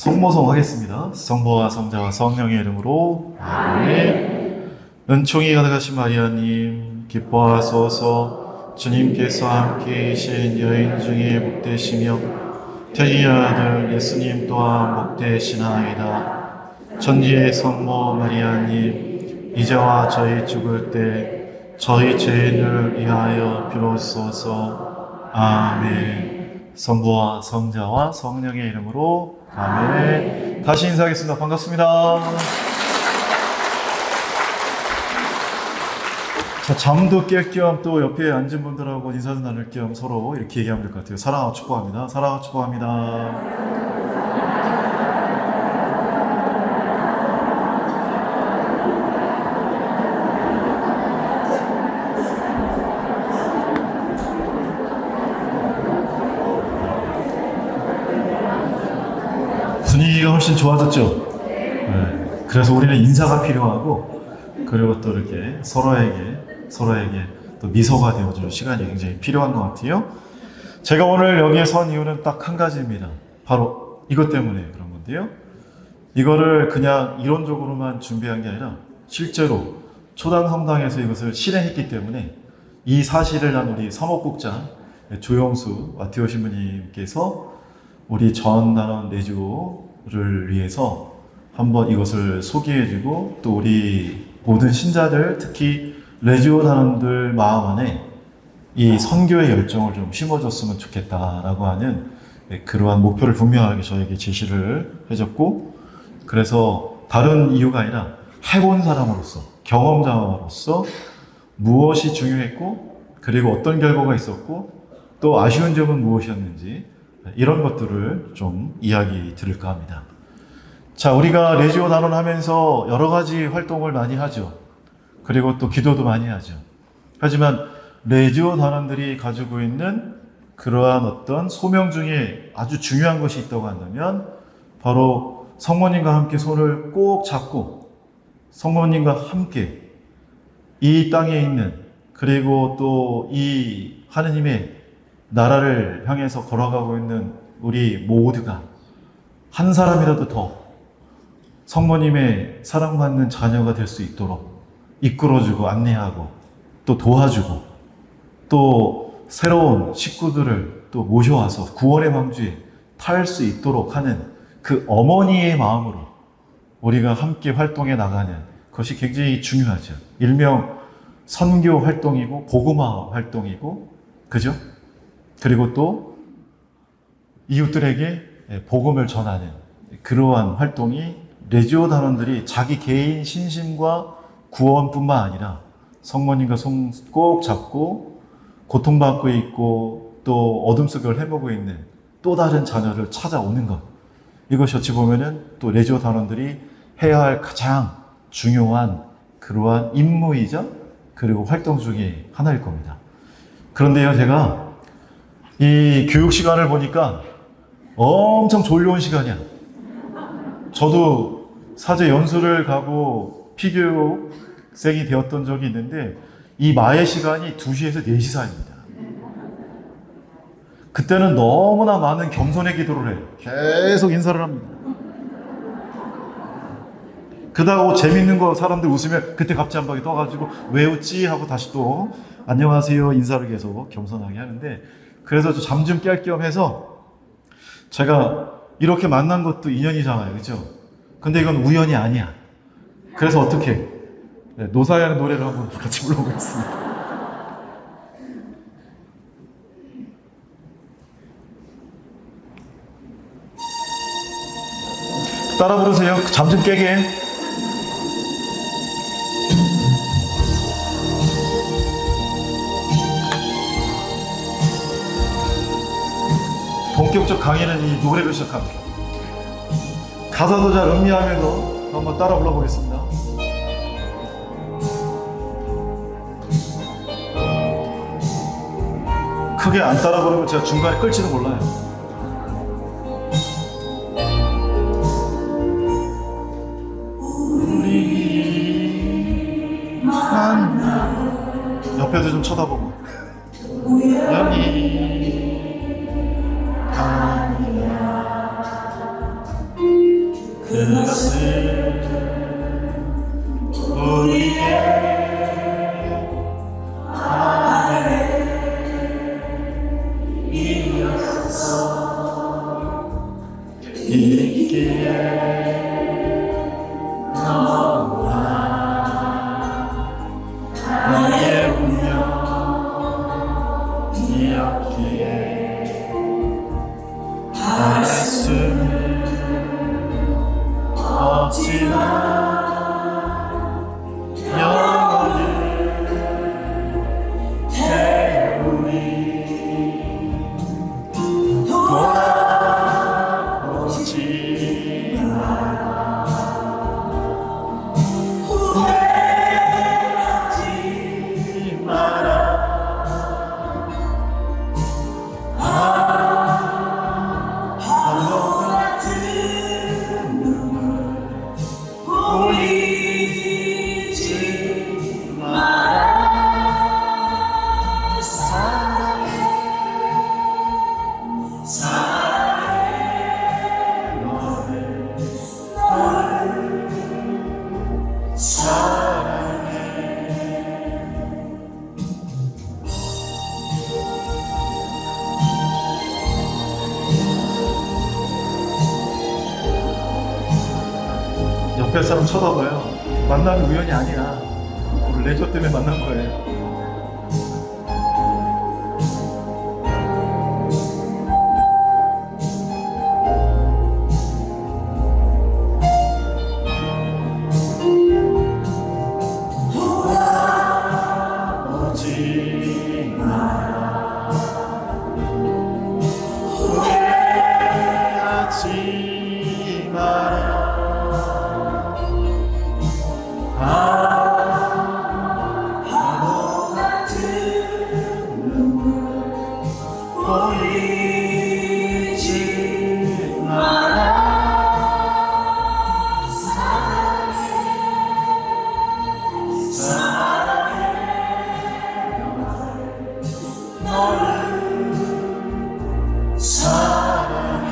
성모송 하겠습니다. 성부와 성자와 성령의 이름으로 아멘. 은총이 가득하신 마리아님 기뻐하소서. 주님께서 함께 계신 여인 중에 복되시며 태의 아들 예수님 또한 복되시나이다. 천지의 성모 마리아님 이제와 저희 죽을 때 저희 죄인을 위하여 빌어주소서. 아멘. 성부와 성자와 성령의 이름으로 아멘. 다시 인사하겠습니다. 반갑습니다. 자, 잠도 깰 겸 또 옆에 앉은 분들하고 인사도 나눌 겸 서로 이렇게 얘기하면 될 것 같아요. 사랑하고 축복합니다. 사랑하고 축복합니다. 분위기가 훨씬 좋아졌죠? 네. 그래서 우리는 인사가 필요하고, 그리고 또 이렇게 서로에게 또 미소가 되어주는 시간이 굉장히 필요한 것 같아요. 제가 오늘 여기에 선 이유는 딱 한 가지입니다. 바로 이것 때문에 그런 건데요. 이거를 그냥 이론적으로만 준비한 게 아니라 실제로 초당 성당에서 이것을 실행했기 때문에 이 사실을 난 우리 사목국장 조영수 와티오 신부님께서 우리 전 단원 내주를 위해서 한번 이것을 소개해주고, 또 우리 모든 신자들, 특히 레지오 단원들 마음 안에 이 선교의 열정을 좀 심어줬으면 좋겠다라고 하는 그러한 목표를 분명하게 저에게 제시를 해줬고, 그래서 다른 이유가 아니라 해본 사람으로서, 경험자로서 무엇이 중요했고, 그리고 어떤 결과가 있었고, 또 아쉬운 점은 무엇이었는지 이런 것들을 좀 이야기 드릴까 합니다. 자, 우리가 레지오 단원 하면서 여러 가지 활동을 많이 하죠. 그리고 또 기도도 많이 하죠. 하지만 레지오 단원들이 가지고 있는 그러한 어떤 소명 중에 아주 중요한 것이 있다고 한다면 바로 성모님과 함께 손을 꼭 잡고 성모님과 함께 이 땅에 있는, 그리고 또 이 하느님의 나라를 향해서 걸어가고 있는 우리 모두가 한 사람이라도 더 성모님의 사랑받는 자녀가 될 수 있도록 이끌어주고 안내하고 또 도와주고, 또 새로운 식구들을 또 모셔와서 구원의 방주에 탈 수 있도록 하는 그 어머니의 마음으로 우리가 함께 활동해 나가는 것이 굉장히 중요하죠. 일명 선교 활동이고 복음화 활동이고, 그죠? 그리고 또 이웃들에게 복음을 전하는 그러한 활동이 레지오 단원들이 자기 개인 신심과 구원뿐만 아니라 성모님과 손 꼭 잡고 고통받고 있고 또 어둠 속을 헤매고 있는 또 다른 자녀를 찾아오는 것, 이것이 어찌 보면은 또 레지오 단원들이 해야 할 가장 중요한 그러한 임무이자 그리고 활동 중에 하나일 겁니다. 그런데요, 제가 이 교육 시간을 보니까 엄청 졸려온 시간이야. 저도 사제 연수를 가고 피교생이 되었던 적이 있는데 이 마의 시간이 2시에서 4시 사이입니다. 그때는 너무나 많은 겸손의 기도를 해요. 계속 인사를 합니다. 그러다가 재밌는 거 사람들 웃으면 그때 갑자기 한 방에 떠가지고 왜 웃지? 하고 다시 또 안녕하세요 인사를 계속 겸손하게 하는데, 그래서 잠 좀 깰 겸 해서 제가 이렇게 만난 것도 인연이잖아요. 그죠? 근데 이건 우연이 아니야. 그래서 어떻게 노사연의 노래를 한번 같이 불러보겠습니다. 따라 부르세요. 잠 좀 깨게. 본격적 강의는 이 노래로 시작합니다. 가사도 잘 음미하면서 한번 따라 불러보겠습니다. 크게 안 따라 부르면 제가 중간에 끌지도 몰라요. 우리 만나, 옆에도 좀 쳐다보고 우연히 아니야. 나의 운명이었기에 바랄 수는 없지만 영원히 태우리 돌아보지 마라 후회하지 마라 바보 같은 눈물 보이지 마라 사랑해 사랑해 너를 사랑해 옆에 사람 쳐다봐요. 만남이 우연이 아니야. 우리 레저 때문에 만난 거예요. 돌아보지 마라 후회하지 마라 바보 같은 눈물 보이지 마라 사랑해 사랑해 너를 사랑해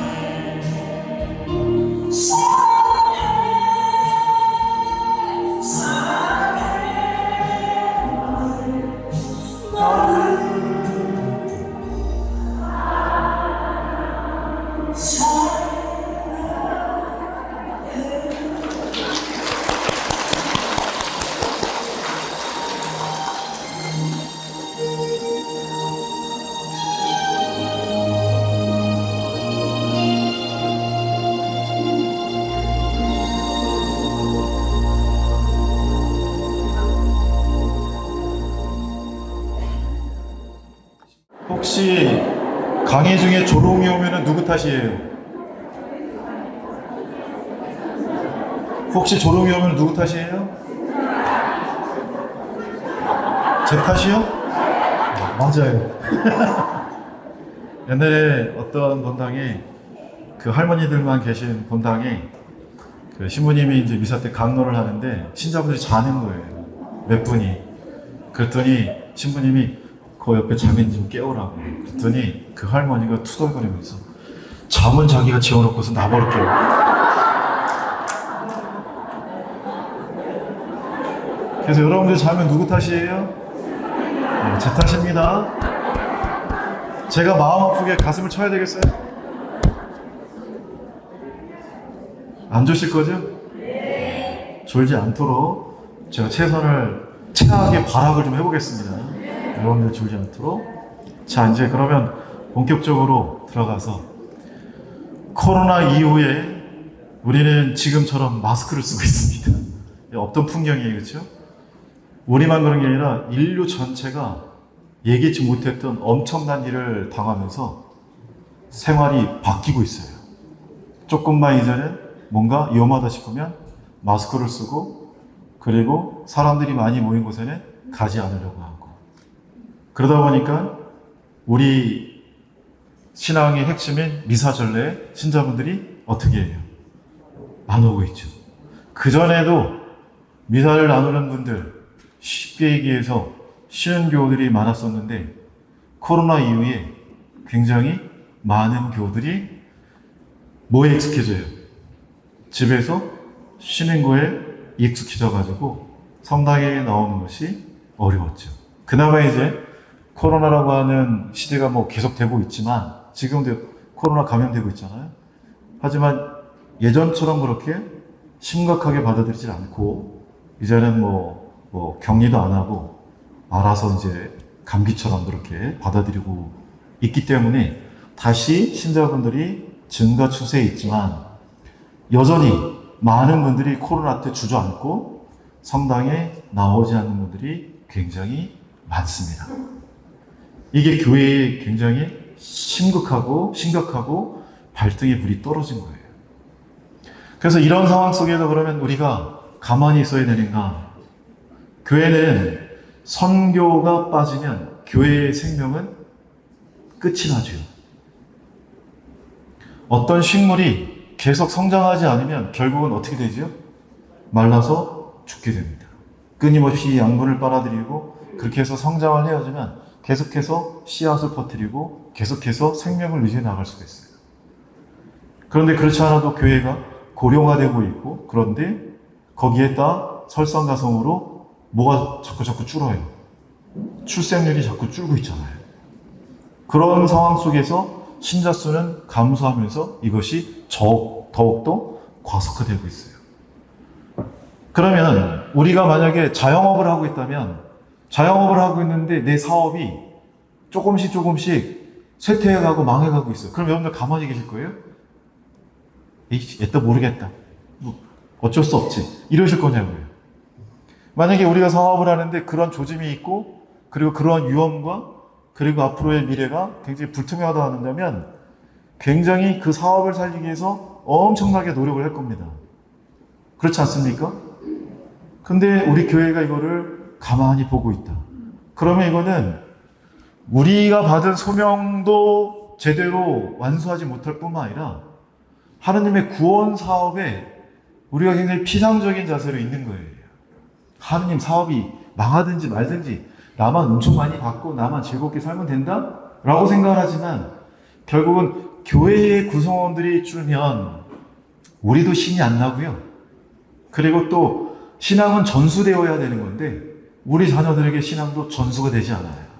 혹시 강의 중에 조롱이 오면 누구 탓이에요? 혹시 조롱이 오면 누구 탓이에요? 제 탓이요? 맞아요. 옛날에 어떤 본당에 그 할머니들만 계신 본당에 그 신부님이 이제 미사 때 강론을 하는데 신자분들이 자는 거예요. 몇 분이. 그랬더니 신부님이 그 옆에 자매님 좀 깨우라고. 그랬더니 그 할머니가 투덜거리면서 잠은 자기가 재워놓고서 나버릴게요. 그래서 여러분들 자면 누구 탓이에요? 네, 제 탓입니다. 제가 마음 아프게 가슴을 쳐야 되겠어요? 안 조실 거죠? 네. 졸지 않도록 제가 최선을 체하게 발악을 좀 해보겠습니다. 여러분들 졸지 않도록. 자, 이제 그러면 본격적으로 들어가서 코로나 이후에 우리는 지금처럼 마스크를 쓰고 있습니다. 없던 풍경이에요, 그렇죠? 우리만 그런 게 아니라 인류 전체가 예기치 못했던 엄청난 일을 당하면서 생활이 바뀌고 있어요. 조금만 이전엔 뭔가 위험하다 싶으면 마스크를 쓰고, 그리고 사람들이 많이 모인 곳에는 가지 않으려고 하고. 그러다 보니까 우리 신앙의 핵심인 미사전례 신자분들이 어떻게 해요? 안 오고 있죠. 그전에도 미사를 나누는 분들, 쉽게 얘기해서 쉬는 교우들이 많았었는데 코로나 이후에 굉장히 많은 교우들이 뭐에 익숙해져요? 집에서 쉬는 거에 익숙해져가지고 성당에 나오는 것이 어려웠죠. 그나마 이제 코로나라고 하는 시대가 뭐 계속되고 있지만 지금도 코로나 감염되고 있잖아요. 하지만 예전처럼 그렇게 심각하게 받아들이지 않고 이제는 뭐 격리도 안 하고 알아서 이제 감기처럼 그렇게 받아들이고 있기 때문에 다시 신자분들이 증가 추세에 있지만 여전히 많은 분들이 코로나 때 주저앉고 성당에 나오지 않는 분들이 굉장히 많습니다. 이게 교회에 굉장히 심각하고 발등에 불이 떨어진 거예요. 그래서 이런 상황 속에서 그러면 우리가 가만히 있어야 되는가? 교회는 선교가 빠지면 교회의 생명은 끝이 나죠. 어떤 식물이 계속 성장하지 않으면 결국은 어떻게 되죠? 말라서 죽게 됩니다. 끊임없이 양분을 빨아들이고 그렇게 해서 성장을 해야지만 계속해서 씨앗을 퍼뜨리고 계속해서 생명을 유지해 나갈 수가 있어요. 그런데 그렇지 않아도 교회가 고령화되고 있고 그런데 거기에다 설상가성으로 뭐가 자꾸 줄어요. 출생률이 자꾸 줄고 있잖아요. 그런 상황 속에서 신자 수는 감소하면서 이것이 더욱더 과속화되고 있어요. 그러면 우리가 만약에 자영업을 하고 있다면 자영업을 하고 있는데 내 사업이 조금씩 쇠퇴해가고 망해가고 있어요. 그럼 여러분들 가만히 계실 거예요? 에이, 얘또 모르겠다. 뭐 어쩔 수 없지. 이러실 거냐고요. 만약에 우리가 사업을 하는데 그런 조짐이 있고 그리고 그런 위험과 그리고 앞으로의 미래가 굉장히 불투명하다 한다면 굉장히 그 사업을 살리기 위해서 엄청나게 노력을 할 겁니다. 그렇지 않습니까? 근데 우리 교회가 이거를 가만히 보고 있다. 그러면 이거는 우리가 받은 소명도 제대로 완수하지 못할 뿐만 아니라 하느님의 구원 사업에 우리가 굉장히 피상적인 자세로 있는 거예요. 하느님 사업이 망하든지 말든지 나만 엄청 많이 받고 나만 즐겁게 살면 된다? 라고 생각을 하지만 결국은 교회의 구성원들이 줄면 우리도 신이 안 나고요. 그리고 또 신앙은 전수되어야 되는 건데 우리 자녀들에게 신앙도 전수가 되지 않아요.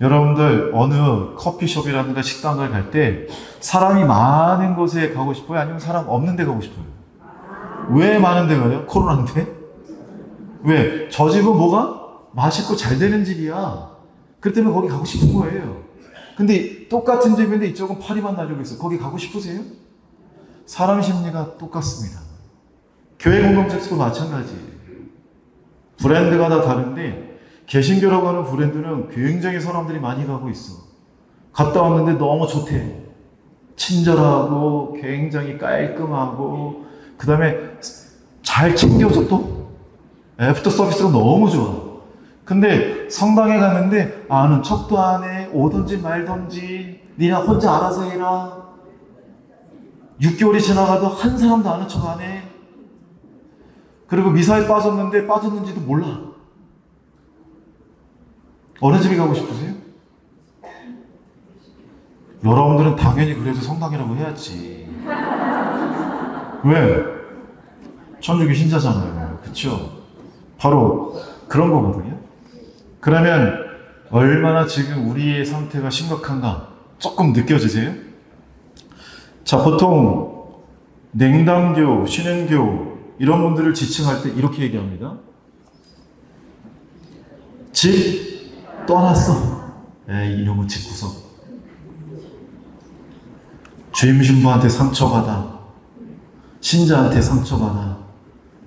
여러분들 어느 커피숍이라든가 식당을 갈 때 사람이 많은 곳에 가고 싶어요? 아니면 사람 없는 데 가고 싶어요? 왜 많은 데 가요? 코로나인데? 왜? 저 집은 뭐가? 맛있고 잘 되는 집이야. 그렇기 때문에 거기 가고 싶은 거예요. 근데 똑같은 집인데 이쪽은 파리만 날리고 있어. 거기 가고 싶으세요? 사람 심리가 똑같습니다. 교회 공동체도 마찬가지예요. 브랜드가 다 다른데 개신교라고 하는 브랜드는 굉장히 사람들이 많이 가고 있어. 갔다 왔는데 너무 좋대. 친절하고 굉장히 깔끔하고 그 다음에 잘 챙겨줘 또. 애프터 서비스가 너무 좋아. 근데 성당에 갔는데 아는 척도 안 해. 오든지 말든지 니나 혼자 알아서 해라. 6개월이 지나가도 한 사람도 아는 척 안 해. 그리고 미사에 빠졌는데 빠졌는지도 몰라. 어느 집에 가고 싶으세요? 여러분들은 당연히 그래도 성당이라고 해야지. 왜? 천주교 신자잖아요. 그쵸? 바로 그런 거거든요. 그러면 얼마나 지금 우리의 상태가 심각한가 조금 느껴지세요? 자, 보통 냉담교, 신행교 이런 분들을 지칭할 때 이렇게 얘기합니다. 집 떠났어. 에이, 이놈의 집구석. 주임 신부한테 상처받아. 신자한테 상처받아.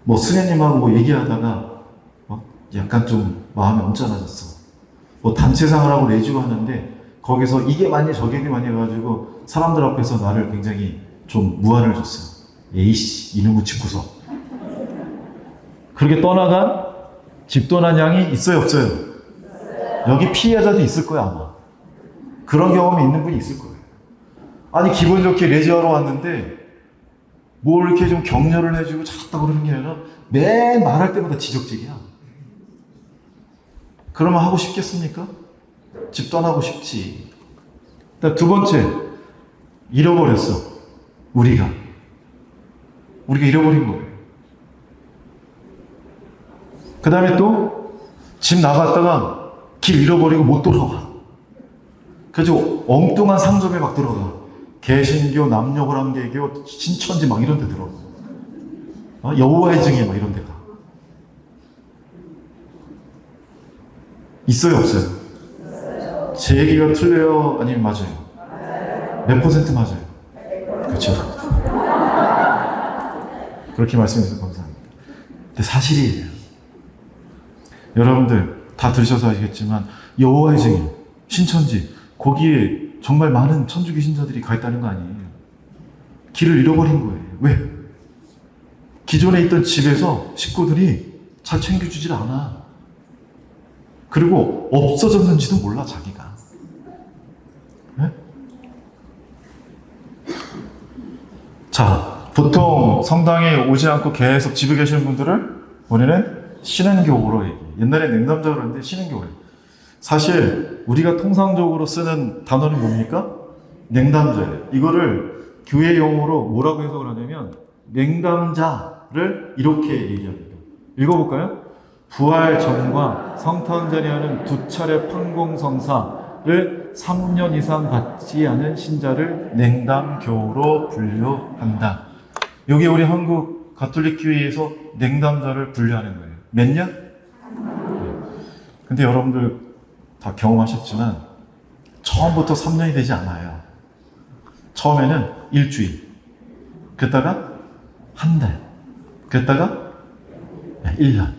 뭐 스님하고 뭐 얘기하다가 약간 좀 마음이 언짢아졌어. 뭐 단체상을 하고 내주고 하는데 거기서 이게 많이 저게 많이 해가지고 사람들 앞에서 나를 굉장히 좀 무안을 줬어요. 에이씨, 이놈의 집구석. 그렇게 떠나간 집 떠난 양이 있어요, 없어요? 여기 피해자도 있을 거야, 아마. 그런 경험이 있는 분이 있을 거예요. 아니, 기분 좋게 레지하러 왔는데 뭘 이렇게 좀 격려를 해주고 찾았다 그러는 게 아니라 매일 말할 때마다 지적질이야. 그러면 하고 싶겠습니까? 집 떠나고 싶지. 두 번째, 잃어버렸어. 우리가 잃어버린 거예요. 그 다음에 또 집 나갔다가 길 잃어버리고 못 돌아와. 그래서 엉뚱한 상점에 막 들어가. 개신교, 남녀관계교, 신천지 막 이런 데 들어가. 여호와의 증인 막 이런 데가. 있어요, 없어요? 제 얘기가 틀려요? 아니면 맞아요? 몇 퍼센트 맞아요? 그렇죠. 그렇게 말씀해 주셔서 감사합니다. 근데 사실이에요. 여러분들 다 들으셔서 아시겠지만 여호와의 증인, 신천지, 거기에 정말 많은 천주교 신자들이 가 있다는 거 아니에요. 길을 잃어버린 거예요. 왜? 기존에 있던 집에서 식구들이 잘 챙겨주질 않아. 그리고 없어졌는지도 몰라, 자기가. 네? 자, 보통 성당에 오지 않고 계속 집에 계시는 분들을 우리는 신은교우로 얘기해요. 옛날에 냉담자로 그랬는데 신은교우예요. 사실 우리가 통상적으로 쓰는 단어는 뭡니까? 냉담자예요. 이거를 교회 용어로 뭐라고 해석을 하냐면 냉담자를 이렇게 얘기합니다. 읽어볼까요? 부활 전과 성탄절이하는 두 차례 판공성사를 3년 이상 받지 않은 신자를 냉담교우로 분류한다. 여기 우리 한국 가톨릭 교회에서 냉담자를 분류하는 거예요. 몇 년? 근데 여러분들 다 경험하셨지만 처음부터 3년이 되지 않아요. 처음에는 일주일, 그랬다가 한 달, 그랬다가 1년.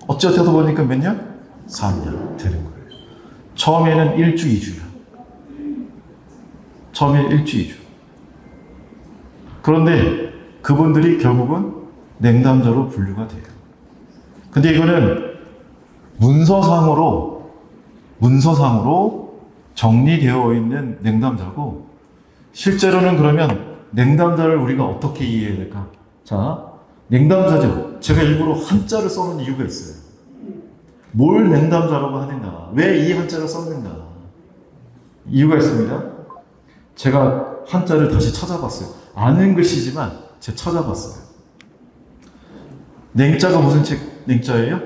어찌어찌 하다 보니까 몇 년? 3년 되는 거예요. 처음에는 1주, 2주요. 처음에 1주, 2주. 그런데 그분들이 결국은 냉담자로 분류가 돼요. 근데 이거는 문서상으로 정리되어 있는 냉담자고, 실제로는 그러면 냉담자를 우리가 어떻게 이해해야 될까? 자, 냉담자죠. 제가 일부러 한자를 써놓은 이유가 있어요. 뭘 냉담자라고 하는가? 왜 이 한자를 썼는가? 이유가 있습니다. 제가 한자를 다시 찾아봤어요. 아는 글씨지만 제가 찾아봤어요. 냉자가 무슨 냉자예요?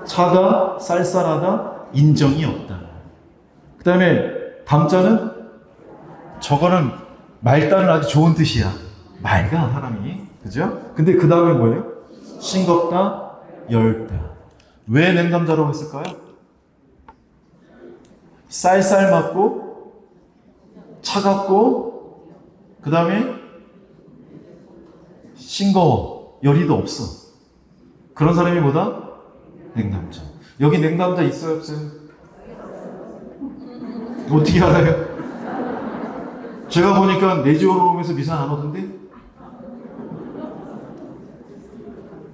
차다, 쌀쌀하다, 인정이 없다. 그 다음에 담자는 저거는 말단은 아주 좋은 뜻이야. 맑아, 사람이. 그죠? 근데 그 다음에 뭐예요? 싱겁다, 엷다. 왜 냉담자라고 했을까요? 쌀쌀 맞고, 차갑고, 그 다음에 싱거워, 열이도 없어. 그런 사람이 뭐다? 냉담자. 여기 냉담자 있어요, 없어요? 어떻게 알아요? 제가 보니까 내지오로 오면서 미사 안 오던데?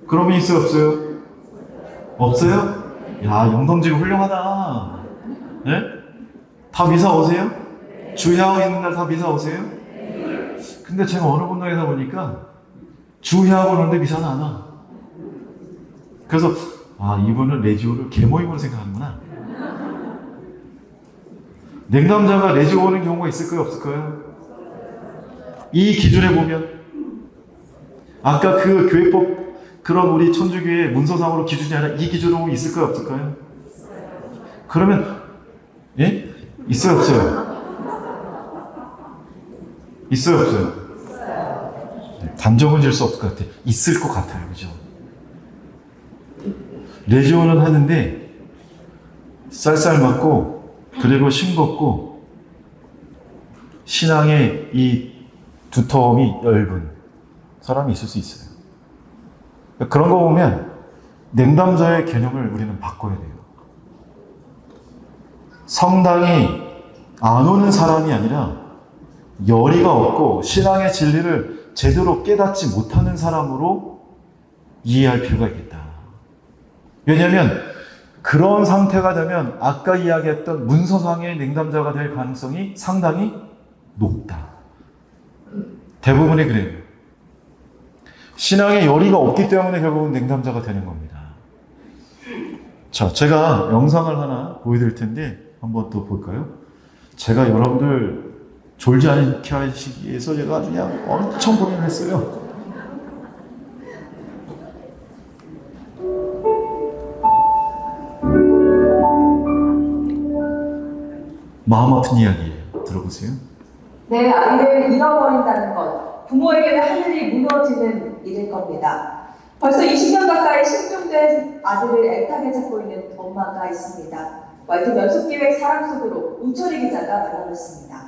그러면 있어요, 없어요? 없어요? 야, 영동지가 훌륭하다. 네? 다 미사 오세요? 주야오 있는 날 다 미사 오세요? 근데 제가 어느 분당에서 보니까 주야오 오는데 미사는 안 와. 그래서 아, 이분은 레지오를 개모임으로 생각하는구나. 냉담자가 레지오 오는 경우가 있을까요, 없을까요? 이 기준에 보면 아까 그 교회법 그런 우리 천주교의 문서상으로 기준이 아니라 이 기준으로 있을까요, 없을까요? 그러면 예? 있어요, 없어요? 있어요, 없어요? 단정은 질 수 없을 것 같아요. 있을 것 같아요, 그죠? 레지오는 하는데 쌀쌀 맞고 그리고 싱겁고 신앙의 이 두터움이 엷은 사람이 있을 수 있어요. 그런 거 보면 냉담자의 개념을 우리는 바꿔야 돼요. 성당이 안 오는 사람이 아니라 열의가 없고 신앙의 진리를 제대로 깨닫지 못하는 사람으로 이해할 필요가 있겠다. 왜냐하면 그런 상태가 되면 아까 이야기했던 문서상의 냉담자가 될 가능성이 상당히 높다. 대부분이 그래요. 신앙에 열의가 없기 때문에 결국은 냉담자가 되는 겁니다. 자, 제가 영상을 하나 보여드릴 텐데 한번 또 볼까요? 제가 여러분들 졸지 않게 하시기 위해서 제가 아주 그냥 엄청 고민했어요. 마음 아픈 이야기예요. 들어보세요. 내 아이를 잃어버린다는 것, 부모에게는 하늘이 무너지는 일일 겁니다. 벌써 20년 가까이 실종된 아들을 애타게 찾고 있는 엄마가 있습니다. YTN 연속기획 사랑 속으로 우철희 기자가 만나봤습니다.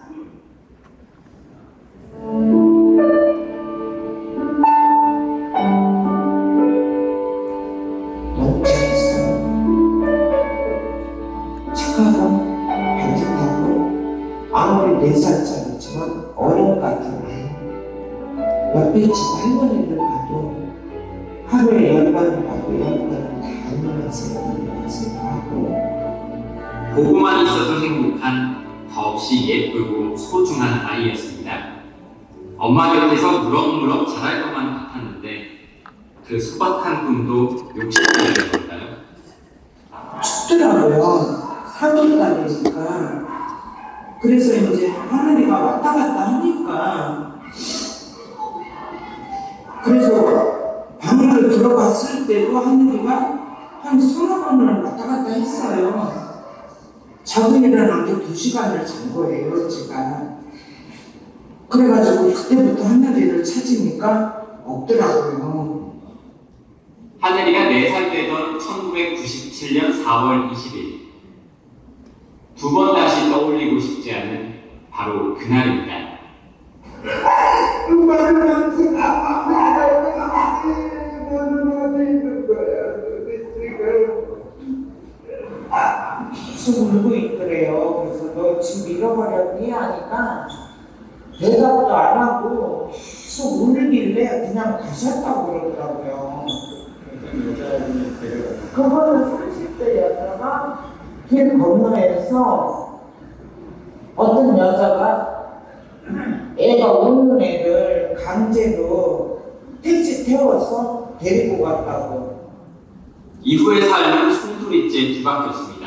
너무 착했어요. 착하고 반듯하고 아무리 4살짜리지만 어른 같은 아이. 옆에 집 할머니를 봐도 하루에 10번을 봐도 10번은 다 안녕하세요 생각하고 보고만 있어도 행복한 더없이 예쁘고 소중한 아이였습니다. 엄마 곁에서 무럭무럭 자랄 것만 같았는데 그 소박한 꿈도 욕심이라는 걸까요? 춥더라고요. 3월 달이니까. 그래서 이제 하늘이가 왔다 갔다 하니까 그래서 방으로 들어갔을 때도 하늘이가 한 서너 번을 왔다 갔다 했어요. 자고 일어난 게 2시간을 잔 거예요, 제가. 그래가지고 그때부터 하늘이를 찾으니까 없더라고요. 하늘이가 4살 되던 1997년 4월 20일. 2번 다시 떠올리고 싶지 않은 바로 그날입니다. 계속 울고 있더래요. 그래서 너 지금 잃어버렸니? 하니까 대답도 안 하고 계속 울길래 그냥 가셨다고 그러더라고요. 그거는 30대 여자가 길 건너에서 어떤 여자가 애가 우는 애를 강제로 택시 태워서 데리고 갔다고. 이후의 삶은 송두리째 뒤바뀌었습니다.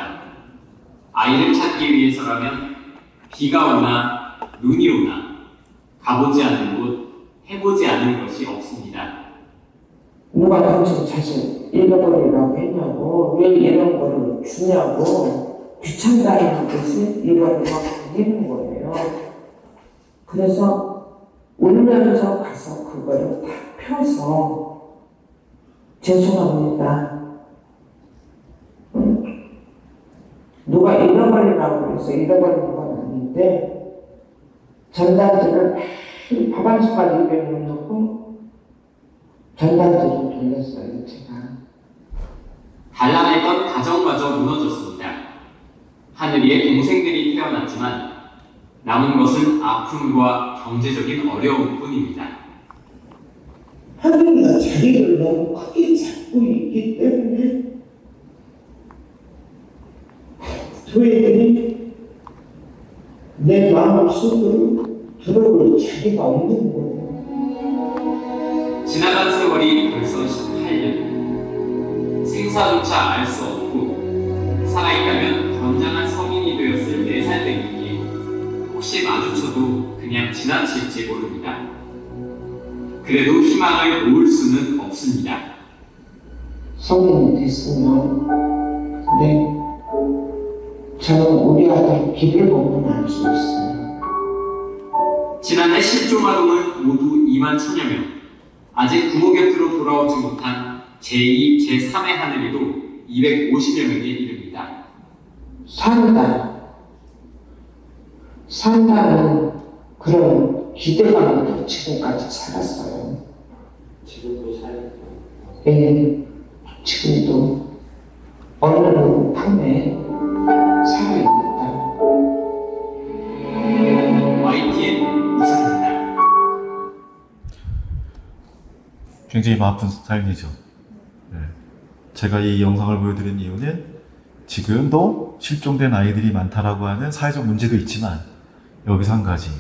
아이를 찾기 위해서라면 비가 오나 눈이 오나 가보지 않은 곳, 해보지 않은 것이 없습니다. 누가 당신 자식 잃어버리라고 했냐고, 왜 이런 거를 주냐고 귀찮다는 듯이 이런 거 하는 거예요. 그래서 울면서 가서 그거를 다 펴서 죄송합니다. 누가 잃어버리라고 해서 잃어버리는 건 아닌데 전단지를 밥 한 숟갈 입에 넣고 전단지를 돌렸어요, 제가. 단란했던 가정마저 무너졌습니다. 하늘이의 동생들이 태어났지만 남은 것은 아픔과 경제적인 어려움 뿐입니다. 하늘이가 자리를 너무 크게 잡고 있기 때문에 두 애들이 내 마음속으로 들어올 자리가 없는 거예요. 지나간 세월이 벌써 18년. 생사조차 알 수 없고 살아있다면 건장한 성인이 되었을 4살 되기에 혹시 마주쳐도 그냥 지나칠지 모릅니다. 그래도 희망을 놓을 수는 없습니다. 성인이 됐으면 저는 우리 아들 길을 보면 알 수 있어요. 지난해 실종 아동은 모두 2만 1000여 명. 아직 부모 곁으로 돌아오지 못한 제2, 제3의 하늘이도 250여 명에 이릅니다. 산다는 그런 기대감으로 지금까지 살았어요. 지금도 살고. 네, 지금도 어느 품에 살아있다. YTN 우상입니다. 굉장히 마음 아픈 사연이죠. 네. 제가 이 영상을 보여드린 이유는 지금도 실종된 아이들이 많다라고 하는 사회적 문제도 있지만 여기서 한 가지,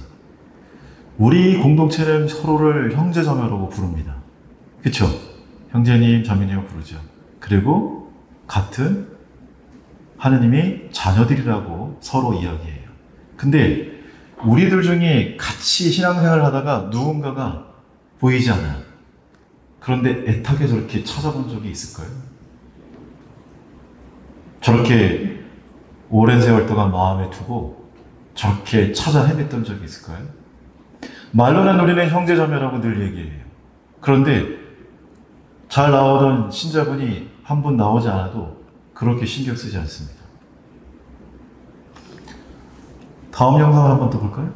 우리 공동체는 서로를 형제자매라고 부릅니다. 그쵸? 형제님, 자매님이라고 부르죠. 그리고 같은 하느님의 자녀들이라고 서로 이야기해요. 근데 우리들 중에 같이 신앙생활을 하다가 누군가가 보이지 않아요. 그런데 애타게 저렇게 찾아본 적이 있을까요? 저렇게 오랜 세월 동안 마음에 두고 저렇게 찾아 헤맸던 적이 있을까요? 말로는 우리는 형제자매라고 늘 얘기해요. 그런데 잘 나오던 신자분이 한 분 나오지 않아도 그렇게 신경 쓰지 않습니다. 다음 영상을 한번 더 볼까요?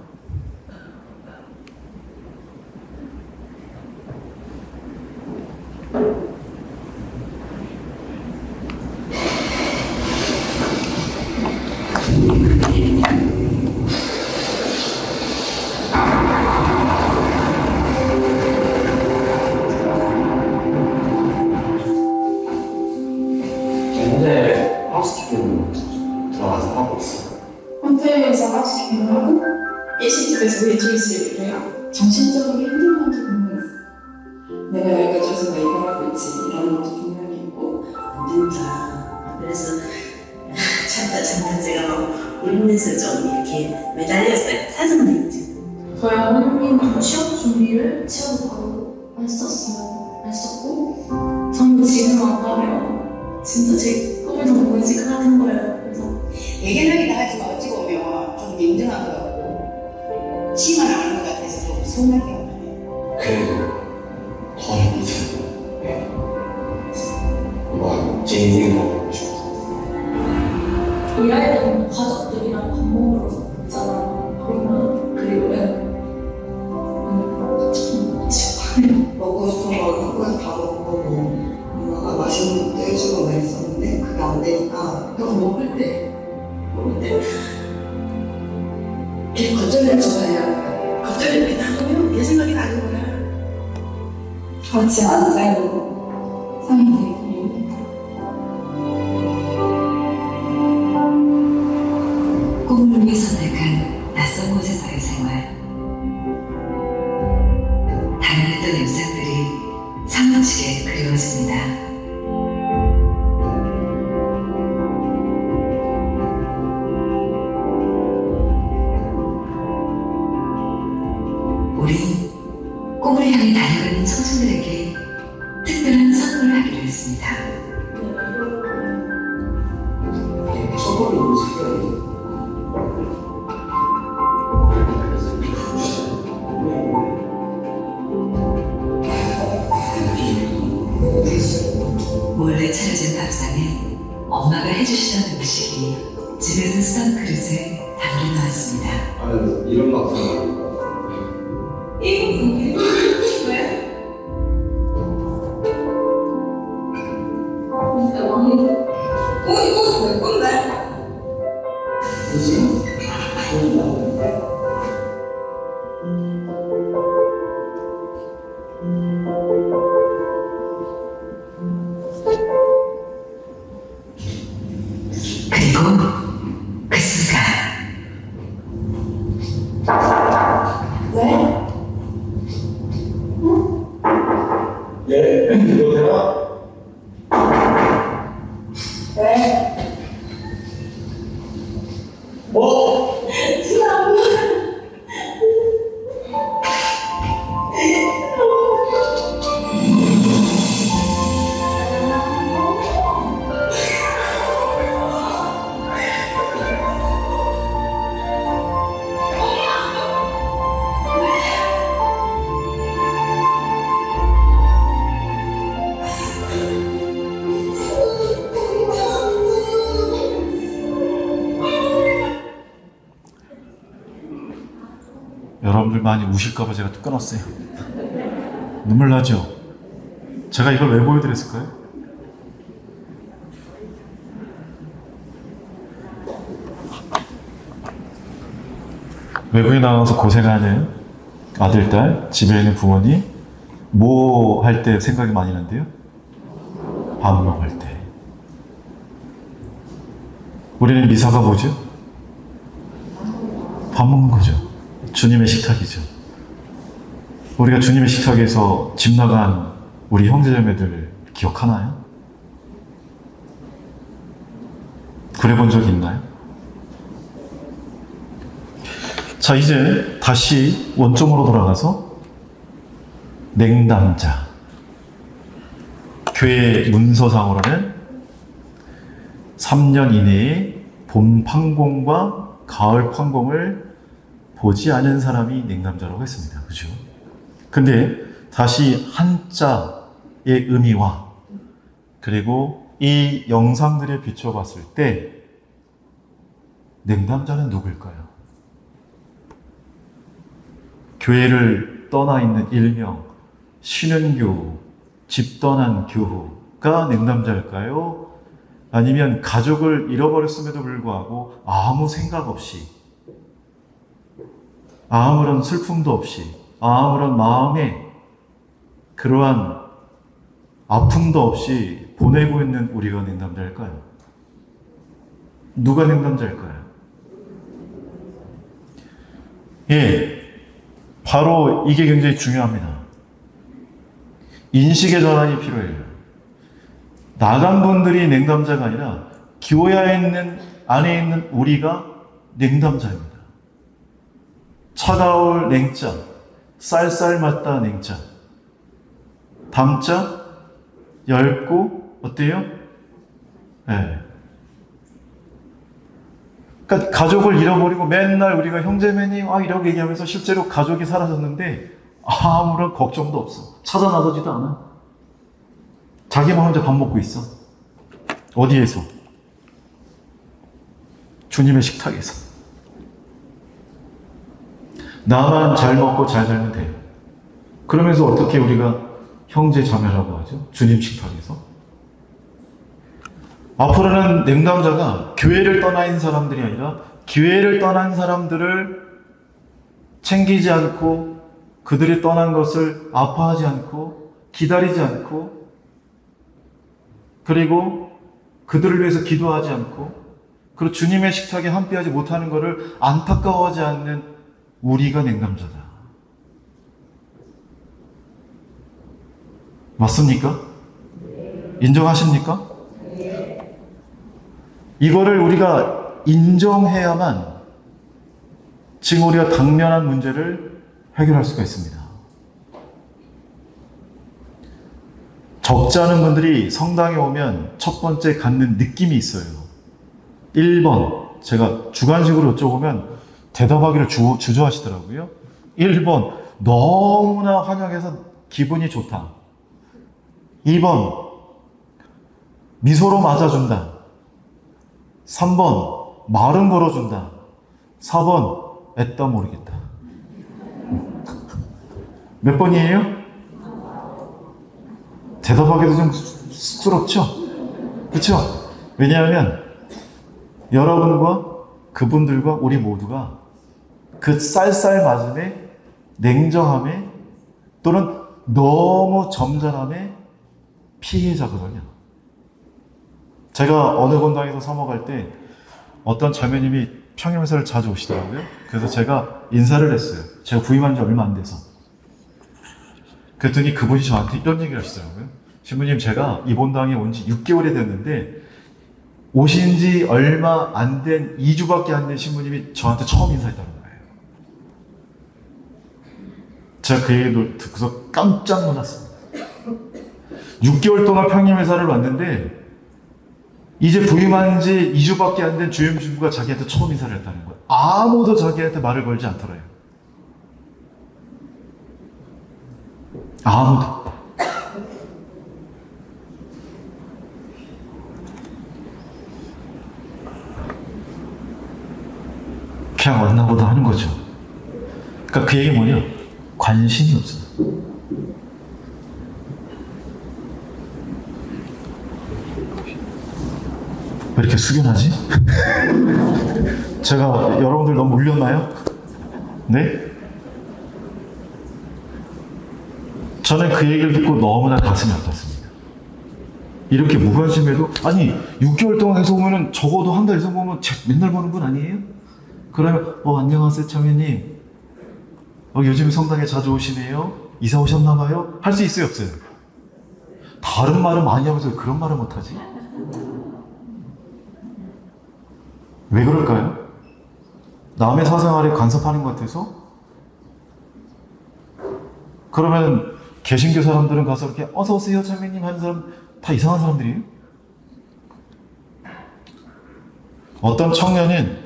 현재 하우스키핑 들어가서 하고 있어요. 호텔에서 하우스키핑을 하고 일식집에서 웨이트리스를 해요. 정신적으로 힘든 것도 분명히 있어. 내가 여기까지 와서 왜 이걸 하고 있지 이런 것도 분명히 있고. 진짜 그래서 참다 제가 막 울면서 좀 이렇게 매달렸어요. 사진도 있지. 저희 어머님도 취업 준비를 취업하고 안 썼고 저는 지금 안 가면 진짜 제 꿈을 너무 무직하는 거예요. 그래서 예견하기도 하지만 어찌 보면 좀 냉정한 것 같고 치만 아는 것 같아서 좀 서운하게 하네요. 그래도 더 힘들죠. 네. 한번 제 인생을 해보고 싶어서. 일하는 가족들이랑 밥 먹으러 있잖아. 그리고 먹고 싶은 거 한번 다 먹고 누나가 맛있는 것도 해주고 그랬었는데 그게 안 되니까 또 먹을 때 이렇게 겉절이를 좋아해요. 갑자기 이렇게 나오면 내 생각이 나는 거야. 같이 앉아요. 상이 되고 꿈을 위해 선택한 낯선 곳에서의 생활. 단연했던 일상들이 사무치게 그리워집니다. 우린 꿈을 향해 달려가는 청춘들에게 특별한 선물을 하기로 했습니다. 서버를 움직여요. 몰래 차려진 밥상에 엄마가 해주시던 음식이 집에서 쓰던 그릇에 담겨놓았습니다. 아니 이런 막상 이거 왜? 근데 왕이 이거 내 건데? 뭐지? 그리고 그 순간 왜? 예, 이거 되나? 왜? 여러분들 많이 우실까봐 제가 또 끊었어요. 눈물 나죠? 제가 이걸 왜 보여드렸을까요? 외국에 나가서 고생하는 아들, 딸, 집에 있는 부모님 뭐 할 때 생각이 많이 난대요? 밥 먹을 때. 우리는 미사가 뭐죠? 밥 먹는 거죠. 주님의 식탁이죠. 우리가 주님의 식탁에서 집 나간 우리 형제자매들 기억하나요? 그래 본 적 있나요? 자, 이제 다시 원점으로 돌아가서 냉담자. 교회 문서상으로는 3년 이내에 봄 판공과 가을 판공을 보지 않은 사람이 냉담자라고 했습니다. 그죠? 근데 다시 한자 의미와 그리고 이 영상들에 비춰봤을 때 냉담자는 누구일까요? 교회를 떠나 있는 일명 쉬는 교우, 집 떠난 교우가 냉담자일까요? 아니면 가족을 잃어버렸음에도 불구하고 아무 생각 없이, 아무런 슬픔도 없이, 아무런 마음에 그러한 아픔도 없이 보내고 있는 우리가 냉담자일까요? 누가 냉담자일까요? 예, 바로 이게 굉장히 중요합니다. 인식의 전환이 필요해요. 나간 분들이 냉담자가 아니라 교회 안에 있는 우리가 냉담자입니다. 차가울 냉자, 쌀쌀 맞다 냉자, 담자, 얇고 어때요? 네. 그러니까 가족을 잃어버리고 맨날 우리가 형제매님 이라고 얘기하면서 실제로 가족이 사라졌는데 아무런 걱정도 없어. 찾아 나서지도 않아. 자기만 혼자 밥 먹고 있어. 어디에서? 주님의 식탁에서. 나만 잘 먹고 잘 살면 돼요. 그러면서 어떻게 우리가 형제 자매라고 하죠? 주님 식탁에서. 앞으로는 냉담자가 교회를 떠나 있는 사람들이 아니라 교회를 떠난 사람들을 챙기지 않고 그들이 떠난 것을 아파하지 않고 기다리지 않고 그리고 그들을 위해서 기도하지 않고 그리고 주님의 식탁에 함께하지 못하는 것을 안타까워하지 않는 우리가 냉담자다. 맞습니까? 인정하십니까? 이거를 우리가 인정해야만 지금 우리가 당면한 문제를 해결할 수가 있습니다. 적지 않은 분들이 성당에 오면 첫 번째 갖는 느낌이 있어요. 1번, 제가 주관식으로 여쭤보면 대답하기를 주저하시더라고요. 1번, 너무나 환영해서 기분이 좋다. 2번, 미소로 맞아준다. 3번, 말은 걸어준다. 4번, 애따 모르겠다. 몇 번이에요? 대답하기도 좀 쑥스럽죠? 그렇죠? 왜냐하면 여러분과 그분들과 우리 모두가 그 쌀쌀 맞음에 냉정함에 또는 너무 점잖함에 피해자거든요. 제가 어느 본당에서 사모갈 때 어떤 자매님이 평일회사를 자주 오시더라고요. 그래서 제가 인사를 했어요. 제가 부임한 지 얼마 안 돼서. 그랬더니 그분이 저한테 이런 얘기를 하시더라고요. 신부님, 제가 이 본당에 온 지 6개월이 됐는데 오신 지 얼마 안 된 2주밖에 안 된 신부님이 저한테 처음 인사했다는 거예요. 제가 그 얘기를 듣고서 깜짝 놀랐습니다. 6개월 동안 평임회사를 왔는데 이제 부임한 지 2주밖에 안 된 주임 신부가 자기한테 처음 인사를 했다는 거예요. 아무도 자기한테 말을 걸지 않더래요. 아무도. 그냥 왔나 보다 하는 거죠. 그러니까 그 얘기 뭐냐? 관심이 없어요. 왜 이렇게 숙연하지? 제가 여러분들 너무 울렸나요? 네? 저는 그 얘기를 듣고 너무나 가슴이 아팠습니다. 이렇게 무관심해도, 아니 6개월 동안 계속 오면은 적어도 한 달 이상 보면 맨날 보는 분 아니에요? 그러면 안녕하세요 참여님, 요즘 성당에 자주 오시네요? 이사 오셨나 봐요? 할 수 있어요 없어요? 다른 말은 많이 하면서 그런 말을 못하지? 왜 그럴까요? 남의 사생활에 간섭하는 것 같아서? 그러면 개신교 사람들은 가서 이렇게 어서 오세요 자매님 하는 사람 다 이상한 사람들이에요? 어떤 청년은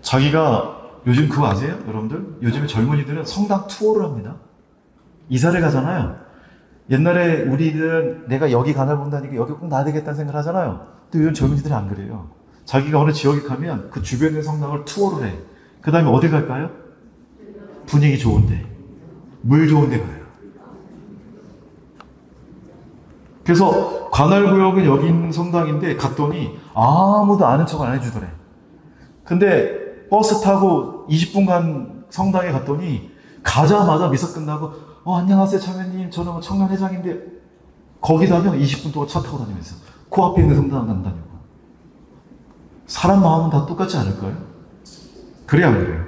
자기가 요즘 그거 아세요? 여러분들? 요즘에 젊은이들은 성당 투어를 합니다. 이사를 가잖아요. 옛날에 우리는 내가 여기 가날 본다니까 여기 꼭 놔야 되겠다는 생각을 하잖아요. 근데 요즘 젊은이들이 안 그래요. 자기가 어느 지역에 가면 그 주변의 성당을 투어를 해. 그 다음에 어디 갈까요? 분위기 좋은데, 물 좋은데 가요. 그래서 관할구역은 여기 있는 성당인데 갔더니 아무도 아는 척을 안 해주더래. 근데 버스 타고 20분간 성당에 갔더니 가자마자 미사 끝나고 안녕하세요 참여님, 저는 뭐 청년회장인데 거기 다녀 20분 동안 차 타고 다니면서 그 앞에 있는 성당 간다니고. 사람 마음은 다 똑같지 않을까요? 그래 안 그래요?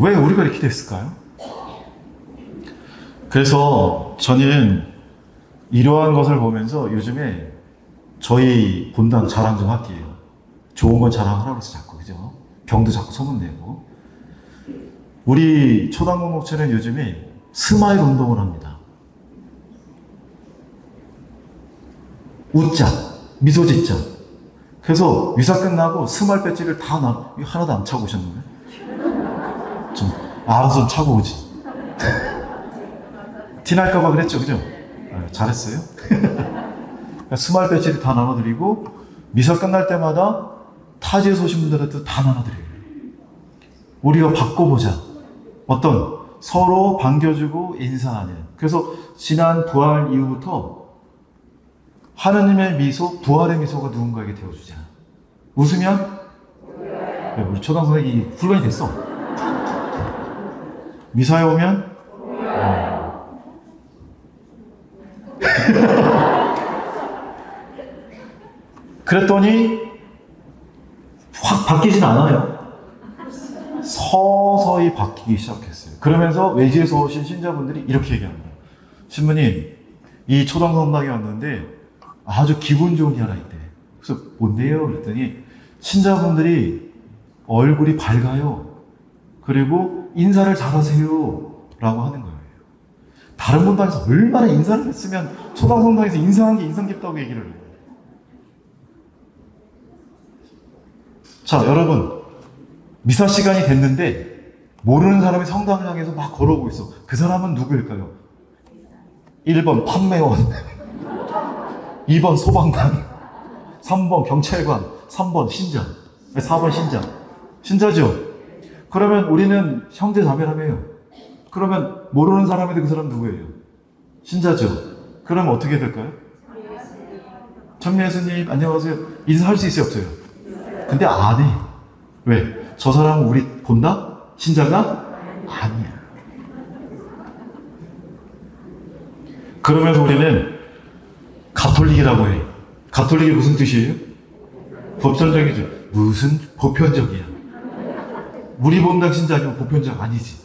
왜 우리가 이렇게 됐을까요? 그래서 저는 이러한 것을 보면서 요즘에 저희 본당 자랑 좀 할게요. 좋은 건 자랑하라고 해서 자꾸, 그죠? 병도 자꾸 소문내고. 우리 초당 공동체는 요즘에 스마일 운동을 합니다. 웃자, 미소 짓자. 그래서 미사 끝나고 스마일 배지를 다 하나도 안 차고 오셨나요? 좀 알아서 차고 오지. 티날까봐 그랬죠, 그죠? 잘했어요. 스마일 배지를 다 나눠드리고 미사 끝날 때마다 타지에서 오신 분들한테 다 나눠드려요. 우리가 바꿔보자. 어떤 서로 반겨주고 인사하는. 그래서 지난 부활 이후부터 하느님의 미소, 부활의 미소가 누군가에게 되어주자. 웃으면 우리 초당 선생님이 훈련이 됐어. 미사에 오면 그랬더니 확 바뀌진 않아요. 서서히 바뀌기 시작했어요. 그러면서 외지에서 오신 신자분들이 이렇게 얘기합니다. 신부님, 이 초당 성당에 왔는데 아주 기분 좋은 게 하나 있대. 그래서 뭔데요? 그랬더니 신자분들이 얼굴이 밝아요. 그리고 인사를 잘하세요. 라고 하는 거예요. 다른 본당에서 얼마나 인사를 했으면 초당 성당에서 인사한 게 인상 깊다고 얘기를 해요. 자, 여러분, 미사 시간이 됐는데 모르는 사람이 성당을 향해서 막 걸어오고 있어. 그 사람은 누구일까요? 1번 판매원, 2번 소방관, 3번 경찰관, 3번 신자, 4번 신자. 신자죠? 그러면 우리는 형제 자매라며요. 그러면 모르는 사람인데 그 사람 누구예요? 신자죠? 그러면 어떻게 될까요? 천미예수님 안녕하세요. 인사할 수 있어요, 없어요? 근데 안 해. 왜? 저 사람은 우리 본다? 신자가? 아니야. 그러면서 우리는 가톨릭이라고 해. 가톨릭이 무슨 뜻이에요? 보편적이죠. 무슨 보편적이야. 우리 본당 신자 아니면 보편적 아니지.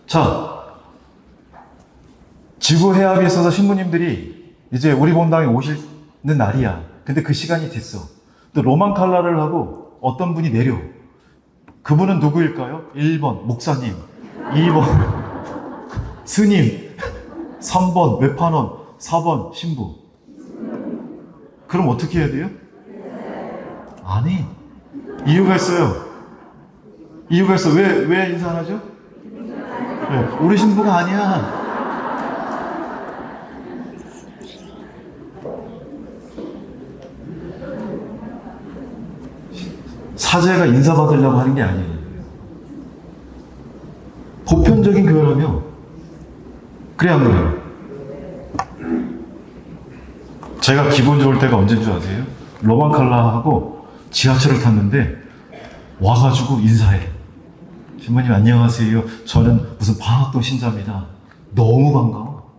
자, 지구 해압에 있어서 신부님들이 이제 우리 본당에 오시는 날이야. 근데 그 시간이 됐어. 또 로만 칼라를 하고 어떤 분이 내려. 그분은 누구일까요? 1번 목사님, 2번 스님, 3번 외판원, 4번 신부. 그럼 어떻게 해야 돼요? 안 해. 이유가 있어요. 이유가 있어. 왜 인사 안 하죠? 네, 우리 신부가 아니야. 사제가 인사받으려고 하는 게 아니에요. 보편적인 교회라며. 그래 안 그래요? 제가 기분 좋을 때가 언제인 줄 아세요? 로만칼라하고 지하철을 탔는데 와가지고 인사해. 신부님 안녕하세요. 저는 무슨 방학동 신자입니다. 너무 반가워.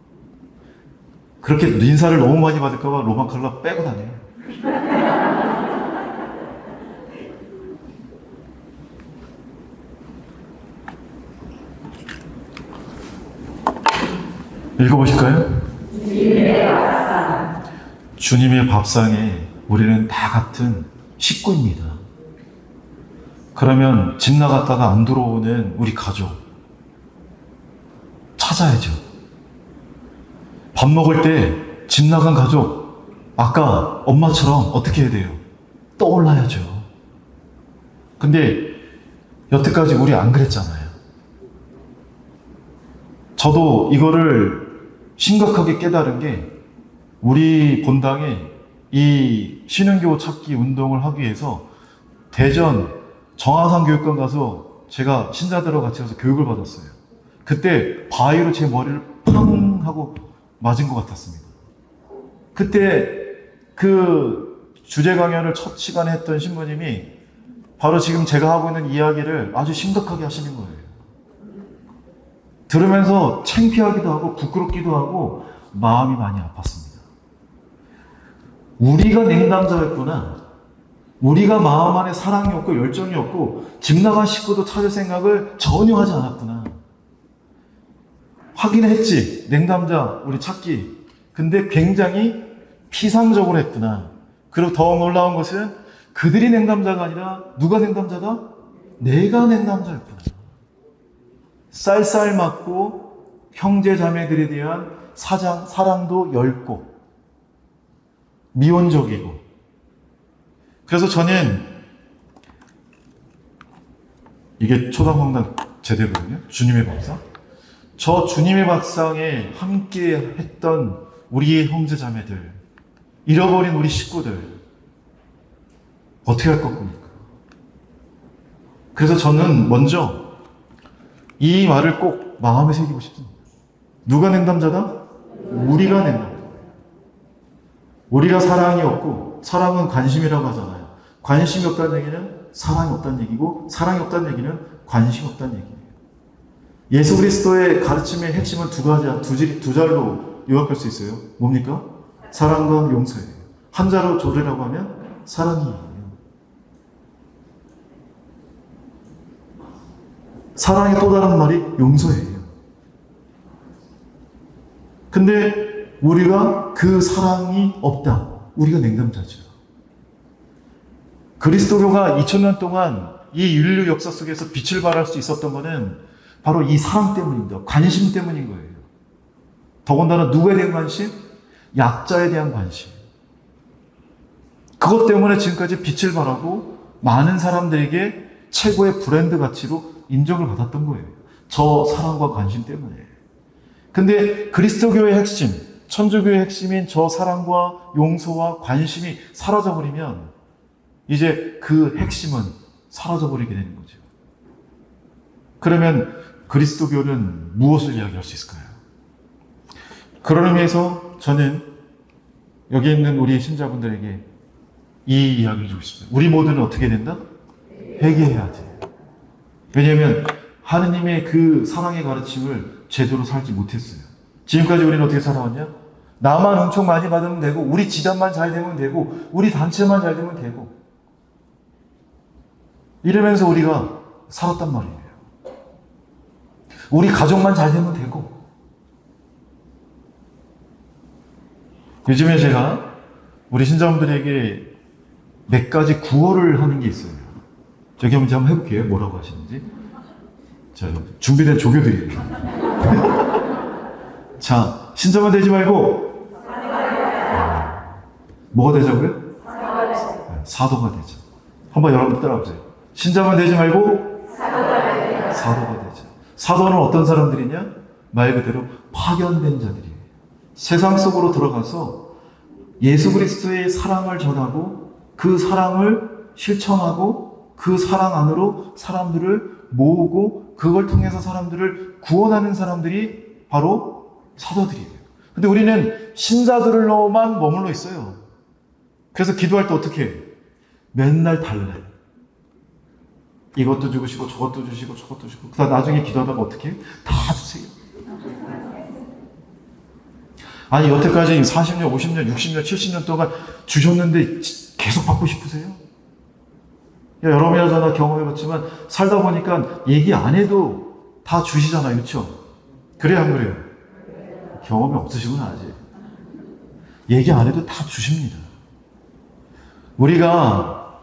그렇게 인사를 너무 많이 받을까봐 로만칼라 빼고 다녀요. 읽어보실까요? 주님의 밥상에 우리는 다 같은 식구입니다. 그러면 집 나갔다가 안 들어오는 우리 가족 찾아야죠. 밥 먹을 때 집 나간 가족, 아까 엄마처럼 어떻게 해야 돼요? 떠올라야죠. 근데 여태까지 우리 안 그랬잖아요. 저도 이거를 심각하게 깨달은 게 우리 본당에 이 신흥교 찾기 운동을 하기 위해서 대전 정화산 교육관 가서 제가 신자들하고 같이 가서 교육을 받았어요. 그때 바위로 제 머리를 팡 하고 맞은 것 같았습니다. 그때 그 주제 강연을 첫 시간에 했던 신부님이 바로 지금 제가 하고 있는 이야기를 아주 심각하게 하시는 거예요. 들으면서 창피하기도 하고 부끄럽기도 하고 마음이 많이 아팠습니다. 우리가 냉담자였구나. 우리가 마음 안에 사랑이 없고 열정이 없고 집 나간 식구도 찾을 생각을 전혀 하지 않았구나. 하긴 했지. 냉담자 우리 찾기. 근데 굉장히 피상적으로 했구나. 그리고 더 놀라운 것은 그들이 냉담자가 아니라 누가 냉담자다? 내가 냉담자였구나. 쌀쌀 맞고 형제 자매들에 대한 사랑도 엷고 미온적이고. 그래서 저는 이게 초당황당 제대거든요. 주님의 밥상. 저 주님의 밥상에 함께 했던 우리의 형제 자매들, 잃어버린 우리 식구들 어떻게 할 겁니까? 그래서 저는 먼저 이 말을 꼭 마음에 새기고 싶습니다. 누가 냉담자다? 우리가 냉담자. 우리가 사랑이 없고, 사랑은 관심이라고 하잖아요. 관심이 없다는 얘기는 사랑이 없다는 얘기고, 사랑이 없다는 얘기는 관심이 없다는 얘기예요. 예수 그리스도의 가르침의 핵심은 두 자리로 요약할 수 있어요. 뭡니까? 사랑과 용서예요. 한 자로 조르라고 하면 사랑이에요. 사랑의 또 다른 말이 용서예요. 근데 우리가 그 사랑이 없다. 우리가 냉담자죠. 그리스도교가 2000년 동안 이 인류 역사 속에서 빛을 발할 수 있었던 것은 바로 이 사랑 때문입니다. 관심 때문인 거예요. 더군다나 누구에 대한 관심? 약자에 대한 관심. 그것 때문에 지금까지 빛을 발하고 많은 사람들에게 최고의 브랜드 가치로 인정을 받았던 거예요. 저 사랑과 관심 때문에. 근데 그리스도교의 핵심, 천주교의 핵심인 저 사랑과 용서와 관심이 사라져버리면 이제 그 핵심은 사라져버리게 되는 거죠. 그러면 그리스도교는 무엇을 이야기할 수 있을까요? 그런 의미에서 저는 여기 있는 우리 신자분들에게 이 이야기를 주고 싶어요. 우리 모두는 어떻게 된다? 회개해야 돼. 왜냐하면 하느님의 그 사랑의 가르침을 제대로 살지 못했어요. 지금까지 우리는 어떻게 살아왔냐? 나만 은총 많이 받으면 되고, 우리 지단만 잘 되면 되고, 우리 단체만 잘 되면 되고, 이러면서 우리가 살았단 말이에요. 우리 가족만 잘 되면 되고. 요즘에 제가 우리 신자분들에게 몇 가지 구호를 하는 게 있어요. 저기 한번 해볼게요. 뭐라고 하시는지. 자, 준비된 조교들이에요. 자, 신자만 되지 말고 뭐가 되자고요? 사도가 되자. 한번 여러분 따라해보세요. 신자만 되지 말고 사도가 되자. 사도는 어떤 사람들이냐? 말 그대로 파견된 자들이에요. 세상 속으로 들어가서 예수 그리스도의 사랑을 전하고 그 사랑을 실천하고 그 사랑 안으로 사람들을 모으고 그걸 통해서 사람들을 구원하는 사람들이 바로 사도들이에요. 근데 우리는 신자들로만 머물러 있어요. 그래서 기도할 때 어떻게 해요? 맨날 달래. 이것도 주시고 저것도 주시고 저것도 주시고 그다음 나중에 기도하다가 어떻게 해요? 다 주세요. 아니 여태까지 40년, 50년, 60년, 70년 동안 주셨는데 계속 받고 싶으세요? 여러분이나 저나 경험해봤지만 살다 보니까 얘기 안 해도 다 주시잖아요. 그렇죠? 그래요 안 그래요? 경험이 없으시구나 아직. 얘기 안 해도 다 주십니다. 우리가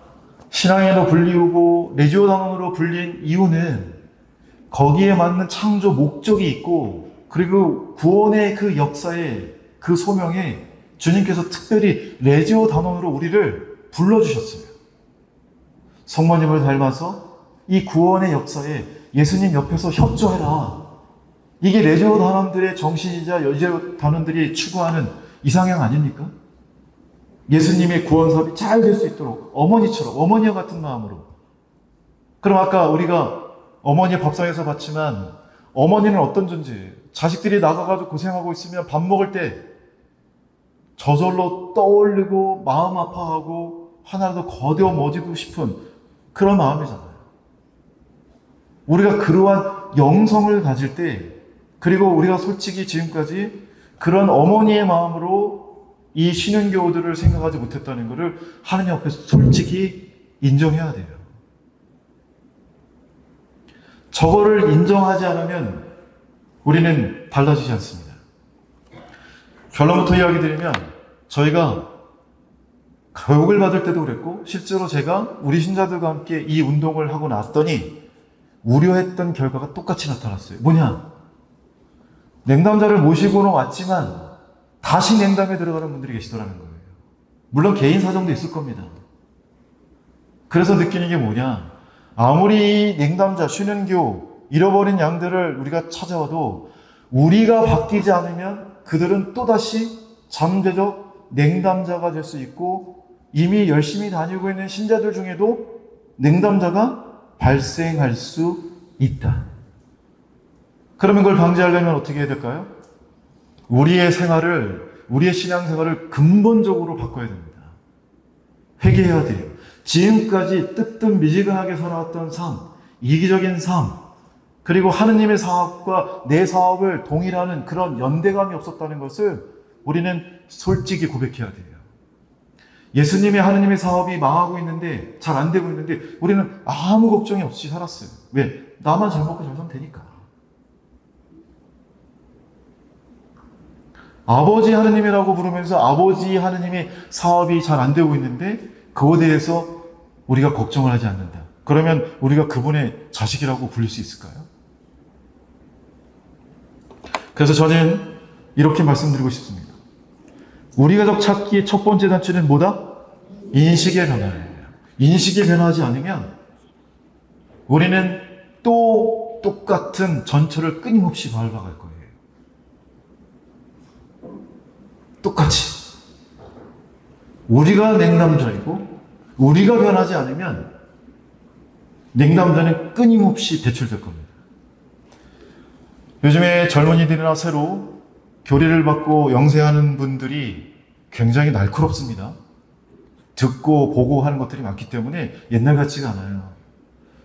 신앙에도 불리우고 레지오 단원으로 불린 이유는 거기에 맞는 창조 목적이 있고 그리고 구원의 그 역사에 그 소명에 주님께서 특별히 레지오 단원으로 우리를 불러주셨어요. 성모님을 닮아서 이 구원의 역사에 예수님 옆에서 협조해라. 이게 레저 단원들의 정신이자 레저 단원들이 추구하는 이상향 아닙니까? 예수님의 구원 사업이 잘 될 수 있도록 어머니처럼, 어머니와 같은 마음으로. 그럼 아까 우리가 어머니의 밥상에서 봤지만 어머니는 어떤 존재예요? 자식들이 나가가지고 고생하고 있으면 밥 먹을 때 저절로 떠올리고 마음 아파하고 하나라도 거두어 먹이고 싶은 그런 마음이잖아요. 우리가 그러한 영성을 가질 때, 그리고 우리가 솔직히 지금까지 그런 어머니의 마음으로 이 신흥교우들을 생각하지 못했다는 것을 하나님 앞에서 솔직히 인정해야 돼요. 저거를 인정하지 않으면 우리는 달라지지 않습니다. 결론부터 이야기 드리면, 저희가 교육을 받을 때도 그랬고 실제로 제가 우리 신자들과 함께 이 운동을 하고 났더니 우려했던 결과가 똑같이 나타났어요. 뭐냐? 냉담자를 모시고는 왔지만 다시 냉담에 들어가는 분들이 계시더라는 거예요. 물론 개인 사정도 있을 겁니다. 그래서 느끼는 게 뭐냐? 아무리 냉담자, 신흥교, 잃어버린 양들을 우리가 찾아와도 우리가 바뀌지 않으면 그들은 또다시 잠재적 냉담자가 될 수 있고, 이미 열심히 다니고 있는 신자들 중에도 냉담자가 발생할 수 있다. 그러면 그걸 방지하려면 어떻게 해야 될까요? 우리의 신앙생활을 근본적으로 바꿔야 됩니다. 회개해야 돼요. 지금까지 뜨뜻미지근하게 살아왔던 삶, 이기적인 삶, 그리고 하느님의 사업과 내 사업을 동일하는 그런 연대감이 없었다는 것을 우리는 솔직히 고백해야 돼요. 예수님의 하느님의 사업이 망하고 있는데, 잘 안 되고 있는데 우리는 아무 걱정이 없이 살았어요. 왜? 나만 잘 먹고 잘 살면 되니까. 아버지 하느님이라고 부르면서 아버지 하느님의 사업이 잘 안 되고 있는데 그거에 대해서 우리가 걱정을 하지 않는다. 그러면 우리가 그분의 자식이라고 부를 수 있을까요? 그래서 저는 이렇게 말씀드리고 싶습니다. 우리 가족 찾기의 첫 번째 단추는 뭐다? 인식의 변화예요. 인식이 변화하지 않으면 우리는 또 똑같은 전철을 끊임없이 밟아갈 거예요. 똑같이. 우리가 냉담자이고 우리가 변하지 않으면 냉담자는 끊임없이 대출될 겁니다. 요즘에 젊은이들이나 새로 교리를 받고 영세하는 분들이 굉장히 날카롭습니다. 듣고 보고 하는 것들이 많기 때문에 옛날 같지가 않아요.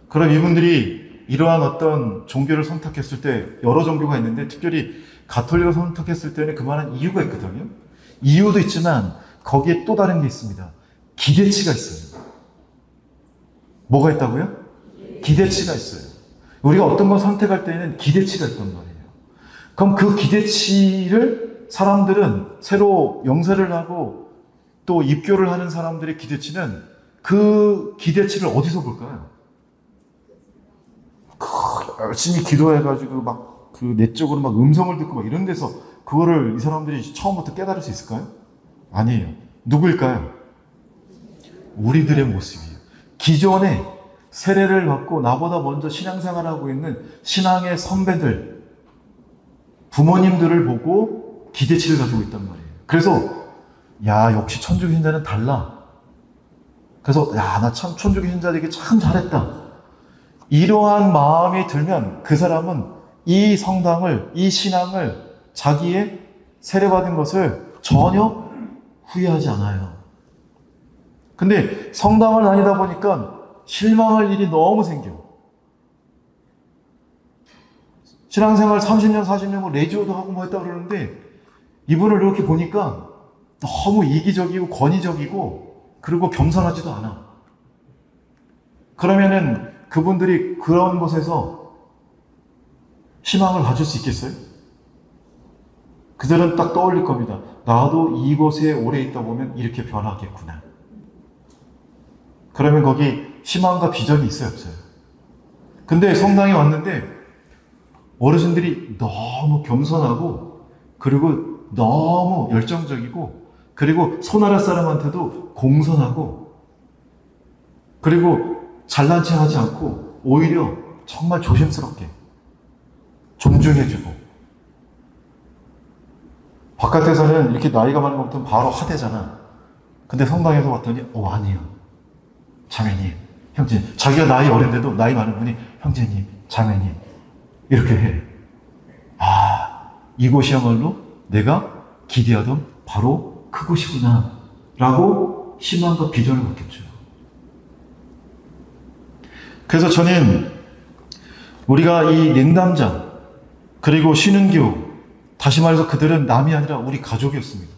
그럼 이분들이 이러한 어떤 종교를 선택했을 때 여러 종교가 있는데 특별히 가톨릭을 선택했을 때는 그만한 이유가 있거든요. 이유도 있지만 거기에 또 다른 게 있습니다. 기대치가 있어요. 뭐가 있다고요? 기대치가 있어요. 우리가 어떤 걸 선택할 때에는 기대치가 있단 말이에요. 그럼 그 기대치를 사람들은 새로 영세를 하고 또 입교를 하는 사람들의 기대치는 그 기대치를 어디서 볼까요? 열심히 기도해가지고 막 그 내적으로 막 음성을 듣고 막 이런 데서 그거를 이 사람들이 처음부터 깨달을 수 있을까요? 아니에요. 누구일까요? 우리들의 모습이에요. 기존에 세례를 받고 나보다 먼저 신앙생활하고 있는 신앙의 선배들, 부모님들을 보고 기대치를 가지고 있단 말이에요. 그래서 야, 역시 천주교 신자는 달라. 그래서 야, 나 참 천주교 신자에게 참 잘했다. 이러한 마음이 들면 그 사람은 이 성당을, 이 신앙을, 자기의 세례받은 것을 전혀 후회하지 않아요. 근데 성당을 다니다 보니까 실망할 일이 너무 생겨. 신앙생활 30년, 40년 레지오도 하고 뭐 했다 그러는데 이분을 이렇게 보니까 너무 이기적이고 권위적이고 그리고 겸손하지도 않아. 그러면은 그분들이 그런 곳에서 희망을 가질 수 있겠어요? 그들은 딱 떠올릴 겁니다. 나도 이곳에 오래 있다 보면 이렇게 변하겠구나. 그러면 거기 희망과 비전이 있어요, 없어요? 근데 성당에 왔는데 어르신들이 너무 겸손하고 그리고 너무 열정적이고 그리고 손아래 사람한테도 공손하고 그리고 잘난 체 하지 않고 오히려 정말 조심스럽게 존중해주고 바깥에서는 이렇게 나이가 많은 것부터 바로 하대잖아. 근데 성당에서 봤더니 아니에요. 자매님, 형제님. 자기가 나이 어린데도 나이 많은 분이 형제님, 자매님 이렇게 해. 이곳이야말로 내가 기대하던 바로 그곳이구나 라고 희망과 비전을 갖겠죠. 그래서 저는 우리가 이 냉담자 그리고 신은교, 다시 말해서 그들은 남이 아니라 우리 가족이었습니다.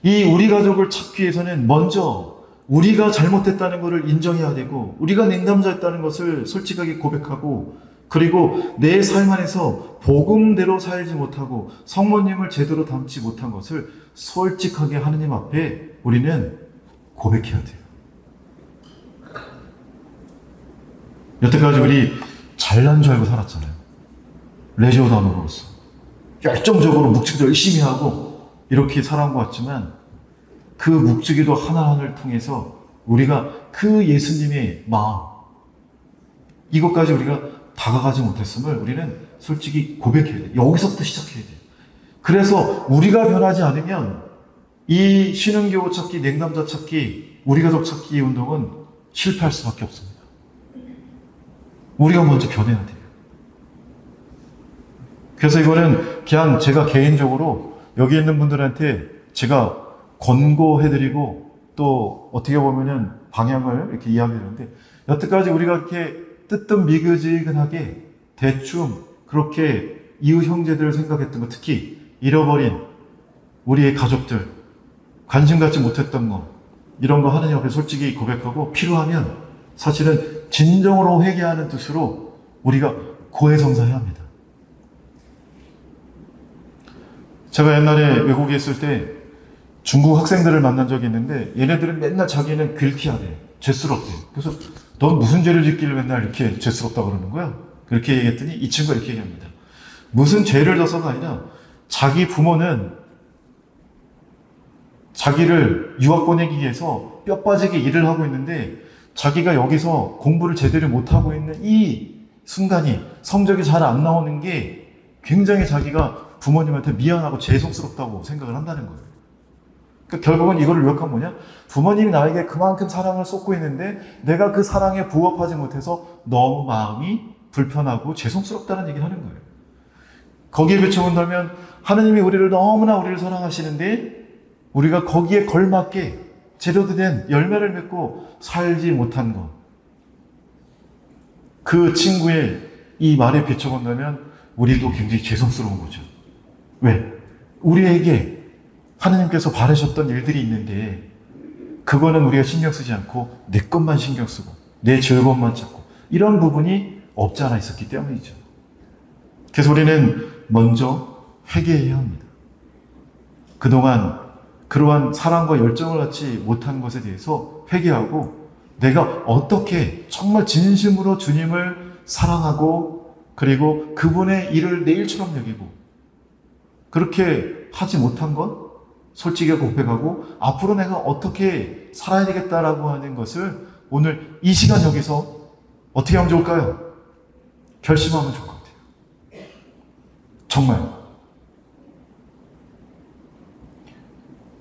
이 우리 가족을 찾기 위해서는 먼저 우리가 잘못했다는 것을 인정해야 되고, 우리가 냉담자였다는 것을 솔직하게 고백하고, 그리고 내 삶 안에서 복음대로 살지 못하고 성모님을 제대로 담지 못한 것을 솔직하게 하느님 앞에 우리는 고백해야 돼요. 여태까지 우리 잘난 줄 알고 살았잖아요. 레지오다노로서 열정적으로 묵직도 열심히 하고 이렇게 살아온 것 같지만, 그 묵직이도 하나하나를 통해서 우리가 그 예수님의 마음, 이것까지 우리가 다가가지 못했음을 우리는 솔직히 고백해야 돼요. 여기서부터 시작해야 돼요. 그래서 우리가 변하지 않으면 이 신흥교 찾기, 냉담자 찾기, 우리 가족 찾기 운동은 실패할 수밖에 없습니다. 우리가 먼저 변해야 돼요. 그래서 이거는 그냥 제가 개인적으로 여기 있는 분들한테 제가 권고해드리고 또 어떻게 보면은 방향을 이렇게 이야기하는데, 여태까지 우리가 이렇게 뜨뜻미지근하게 대충 그렇게 이웃 형제들을 생각했던 거, 특히 잃어버린 우리의 가족들, 관심 갖지 못했던 거, 이런 거 하느님 앞에 솔직히 고백하고 필요하면 사실은 진정으로 회개하는 뜻으로 우리가 고해성사해야 합니다. 제가 옛날에 외국에 있을 때 중국 학생들을 만난 적이 있는데, 얘네들은 맨날 자기는 길티하대, 죄스럽대. 그래서 넌 무슨 죄를 짓길래 맨날 이렇게 죄스럽다고 그러는 거야? 그렇게 얘기했더니 이 친구가 이렇게 얘기합니다. 무슨 죄를 져서가 아니라 자기 부모는 자기를 유학 보내기 위해서 뼈 빠지게 일을 하고 있는데, 자기가 여기서 공부를 제대로 못하고 있는 이 순간이 성적이 잘 안 나오는 게 굉장히 자기가 부모님한테 미안하고 죄송스럽다고 생각을 한다는 거예요. 그러니까 결국은 이거를 요약하면 뭐냐? 부모님이 나에게 그만큼 사랑을 쏟고 있는데 내가 그 사랑에 부합하지 못해서 너무 마음이 불편하고 죄송스럽다는 얘기를 하는 거예요. 거기에 비춰본다면 하느님이 우리를 너무나 우리를 사랑하시는데 우리가 거기에 걸맞게 제대로 된 열매를 맺고 살지 못한 것, 그 친구의 이 말에 비춰본다면 우리도 굉장히 죄송스러운 거죠. 왜? 우리에게 하느님께서 바라셨던 일들이 있는데 그거는 우리가 신경 쓰지 않고 내 것만 신경 쓰고 내 즐거움만 찾고 이런 부분이 없지 않아 있었기 때문이죠. 그래서 우리는 먼저 회개해야 합니다. 그동안 그러한 사랑과 열정을 갖지 못한 것에 대해서 회개하고, 내가 어떻게 정말 진심으로 주님을 사랑하고 그리고 그분의 일을 내 일처럼 여기고 그렇게 하지 못한 것 솔직히 고백하고 앞으로 내가 어떻게 살아야 되겠다라고 하는 것을 오늘 이 시간 여기서 어떻게 하면 좋을까요? 결심하면 좋을 것 같아요. 정말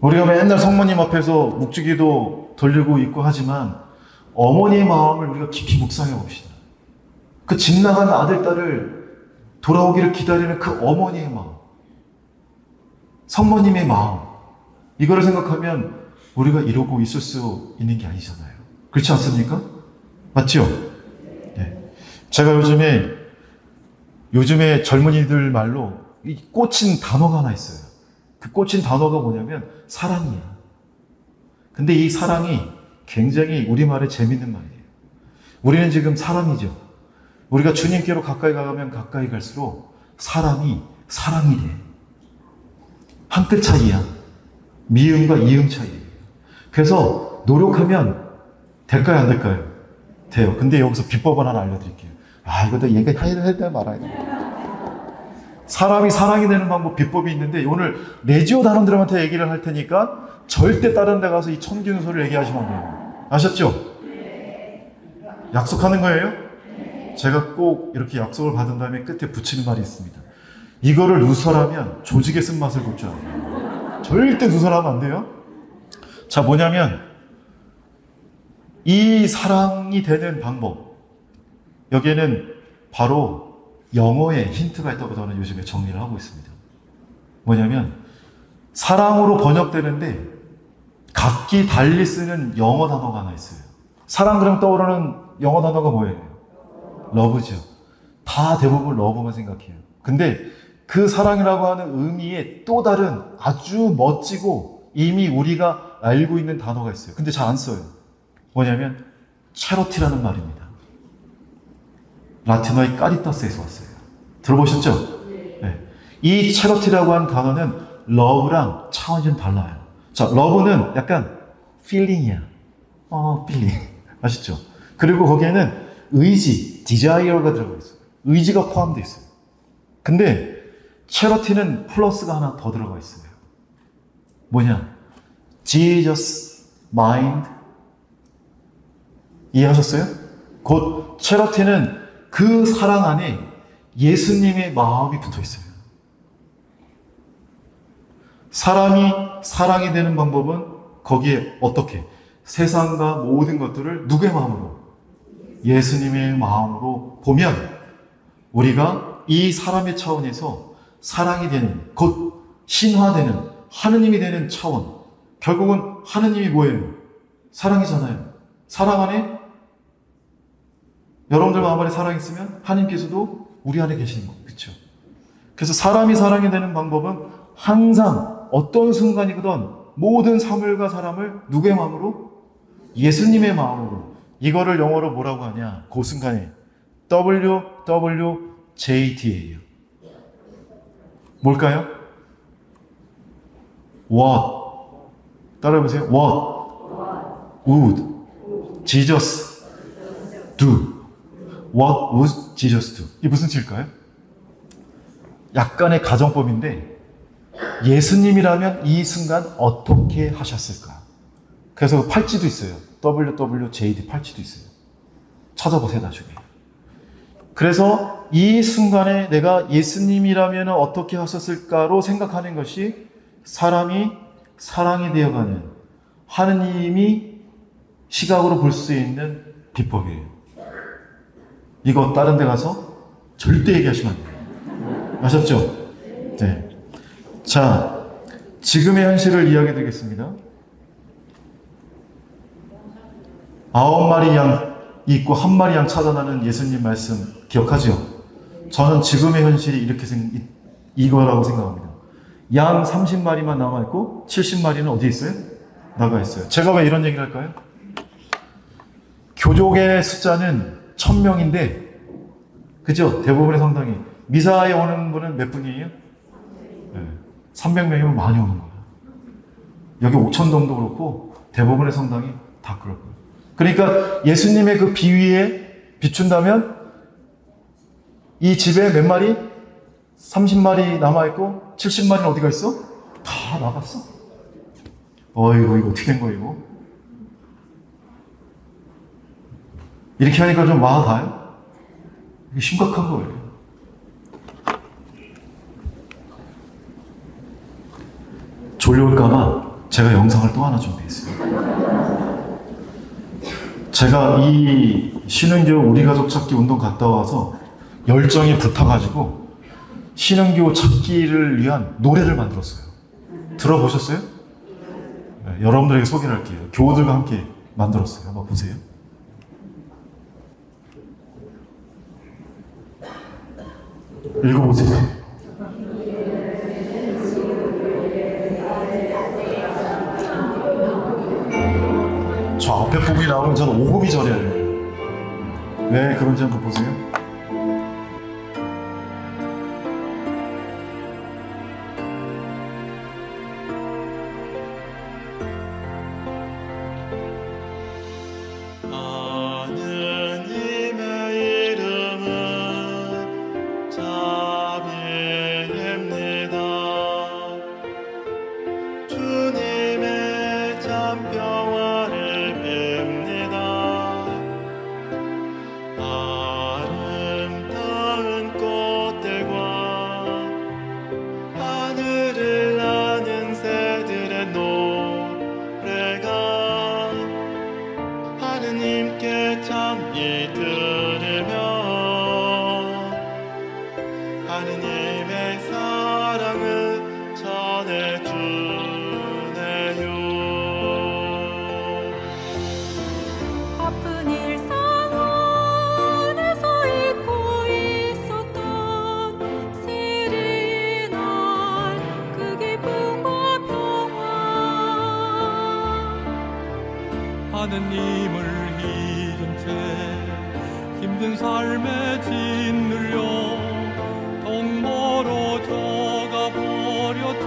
우리가 맨날 성모님 앞에서 묵주기도 돌리고 있고 하지만 어머니의 마음을 우리가 깊이 묵상해 봅시다. 그 집 나간 아들, 딸을 돌아오기를 기다리는 그 어머니의 마음, 성모님의 마음, 이거를 생각하면 우리가 이러고 있을 수 있는 게 아니잖아요. 그렇지 않습니까? 맞죠? 네. 제가 요즘에 젊은이들 말로 이 꽂힌 단어가 하나 있어요. 그 꽂힌 단어가 뭐냐면 사랑이야. 근데 이 사랑이 굉장히 우리말에 재밌는 말이에요. 우리는 지금 사람이죠. 우리가 주님께로 가까이 가면 가까이 갈수록 사랑이 돼. 한 끗 차이야. 미음과 이음 차이예요. 그래서 노력하면 될까요, 안 될까요? 돼요. 근데 여기서 비법을 하나 알려드릴게요. 이것도 얘기해야 돼 말아야 돼. 사람이 사랑이 되는 방법, 비법이 있는데 오늘 레지오 단원들한테 얘기를 할 테니까 절대 다른 데 가서 이 천기는 소리를 얘기하시면 안 돼요. 아셨죠? 약속하는 거예요? 제가 꼭 이렇게 약속을 받은 다음에 끝에 붙이는 말이 있습니다. 이거를 누설하면 조직의 쓴맛을 볼 줄 알아요. 절대 누설하면 안 돼요. 자, 뭐냐면 이 사랑이 되는 방법, 여기에는 바로 영어의 힌트가 있다고 저는 요즘에 정리를 하고 있습니다. 뭐냐면 사랑으로 번역되는데 각기 달리 쓰는 영어 단어가 하나 있어요. 사랑 그러면 떠오르는 영어 단어가 뭐예요? 러브죠. 다 대부분 러브만 생각해요. 근데 그 사랑이라고 하는 의미의 또 다른 아주 멋지고 이미 우리가 알고 있는 단어가 있어요. 근데 잘 안 써요. 뭐냐면 차로티라는 말입니다. 라틴어의 까리타스에서 왔어요. 들어보셨죠? 네. 이 차로티라고 하는 단어는 러브랑 차원이 좀 달라요. 자, 러브는 약간 feeling이야. feeling. 아시죠? 그리고 거기에는 의지, desire가 들어가 있어요. 의지가 포함되어 있어요. 근데 charity는 플러스가 하나 더 들어가 있어요. 뭐냐? Jesus mind. 이해하셨어요? 곧 charity는 그 사랑 안에 예수님의 마음이 붙어 있어요. 사람이 사랑이 되는 방법은 거기에 어떻게? 세상과 모든 것들을 누구의 마음으로? 예수님의 마음으로 보면 우리가 이 사람의 차원에서 사랑이 되는, 곧 신화되는, 하느님이 되는 차원. 결국은 하느님이 뭐예요? 사랑이잖아요. 사랑 안에 여러분들 마음 안에 사랑이 있으면 하나님께서도 우리 안에 계시는 거예요. 그렇죠? 그래서 사람이 사랑이 되는 방법은 항상 어떤 순간이거든 모든 사물과 사람을 누구의 마음으로? 예수님의 마음으로. 이거를 영어로 뭐라고 하냐? 그 순간에 WWJD예요. 뭘까요? What? 따라해보세요. What would Jesus do? What would Jesus do? 이게 무슨 뜻일까요? 약간의 가정법인데 예수님이라면 이 순간 어떻게 하셨을까? 그래서 팔찌도 있어요. WWJD 팔찌도 있어요. 찾아보세요, 나중에. 그래서 이 순간에 내가 예수님이라면 어떻게 하셨을까로 생각하는 것이 사람이 사랑이 되어가는 하느님이 시각으로 볼 수 있는 비법이에요. 이거 다른 데 가서 절대 얘기하시면 안 돼요. 아셨죠? 네. 자, 지금의 현실을 이야기 드리겠습니다. 9마리 양 있고 1마리 양 찾아나는 예수님 말씀 기억하죠? 저는 지금의 현실이 이렇게 이거라고 생각합니다. 양 30마리만 남아있고 70마리는 어디 있어요? 나가 있어요. 제가 왜 이런 얘기를 할까요? 교족의 숫자는 1000명인데 그죠? 대부분의 성당이 미사에 오는 분은 몇 분이에요? 네. 300명이면 많이 오는 거예요. 여기 5000동도 그렇고 대부분의 성당이 다 그럴 거예요. 그러니까 예수님의 그 비위에 비춘다면 이 집에 몇 마리? 30마리 남아있고 70마리는 어디가 있어? 다 나갔어. 어이구 이거 어떻게 된 거야 이거? 이렇게 하니까 좀 와 닿아요? 이게 심각한 거예요. 졸려올까봐 제가 영상을 또 하나 준비했어요. 제가 이 신흥교 우리 가족 찾기 운동 갔다 와서 열정이 붙어가지고 신흥교 찾기를 위한 노래를 만들었어요. 들어보셨어요? 네, 여러분들에게 소개를 할게요. 교우들과 함께 만들었어요. 한번 보세요. 읽어보세요. 저 앞에 부분이 나오면 저는 오금이 저려야 돼요. 왜 그런지 한번 보세요. 평화를 뵙니다. 나를 하느님을 잊은 채 힘든 삶에 짓눌려 동모로 져가 버렸죠.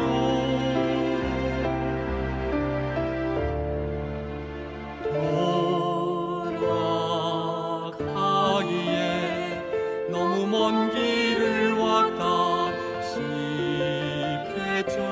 돌아가기에 너무 먼 길을 왔다 싶겠죠.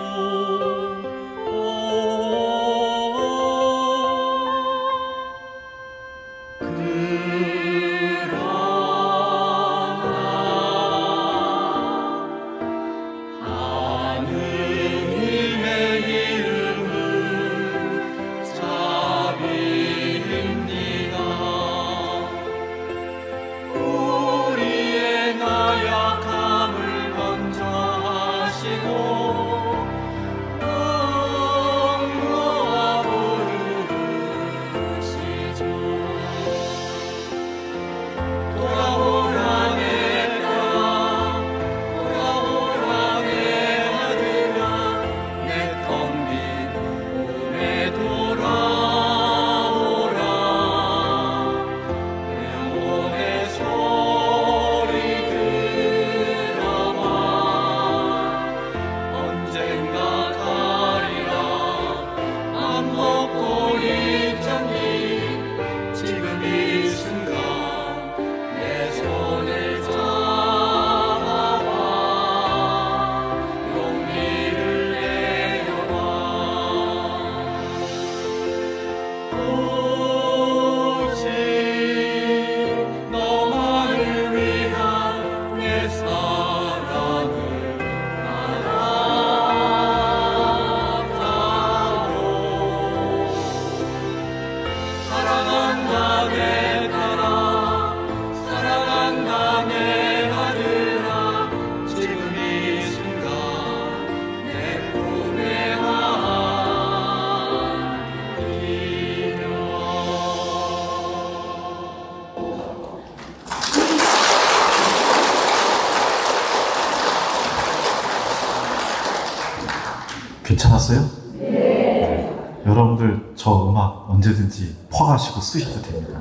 괜찮았어요? 네. 여러분들 저 음악 언제든지 퍼가시고 쓰셔도 됩니다.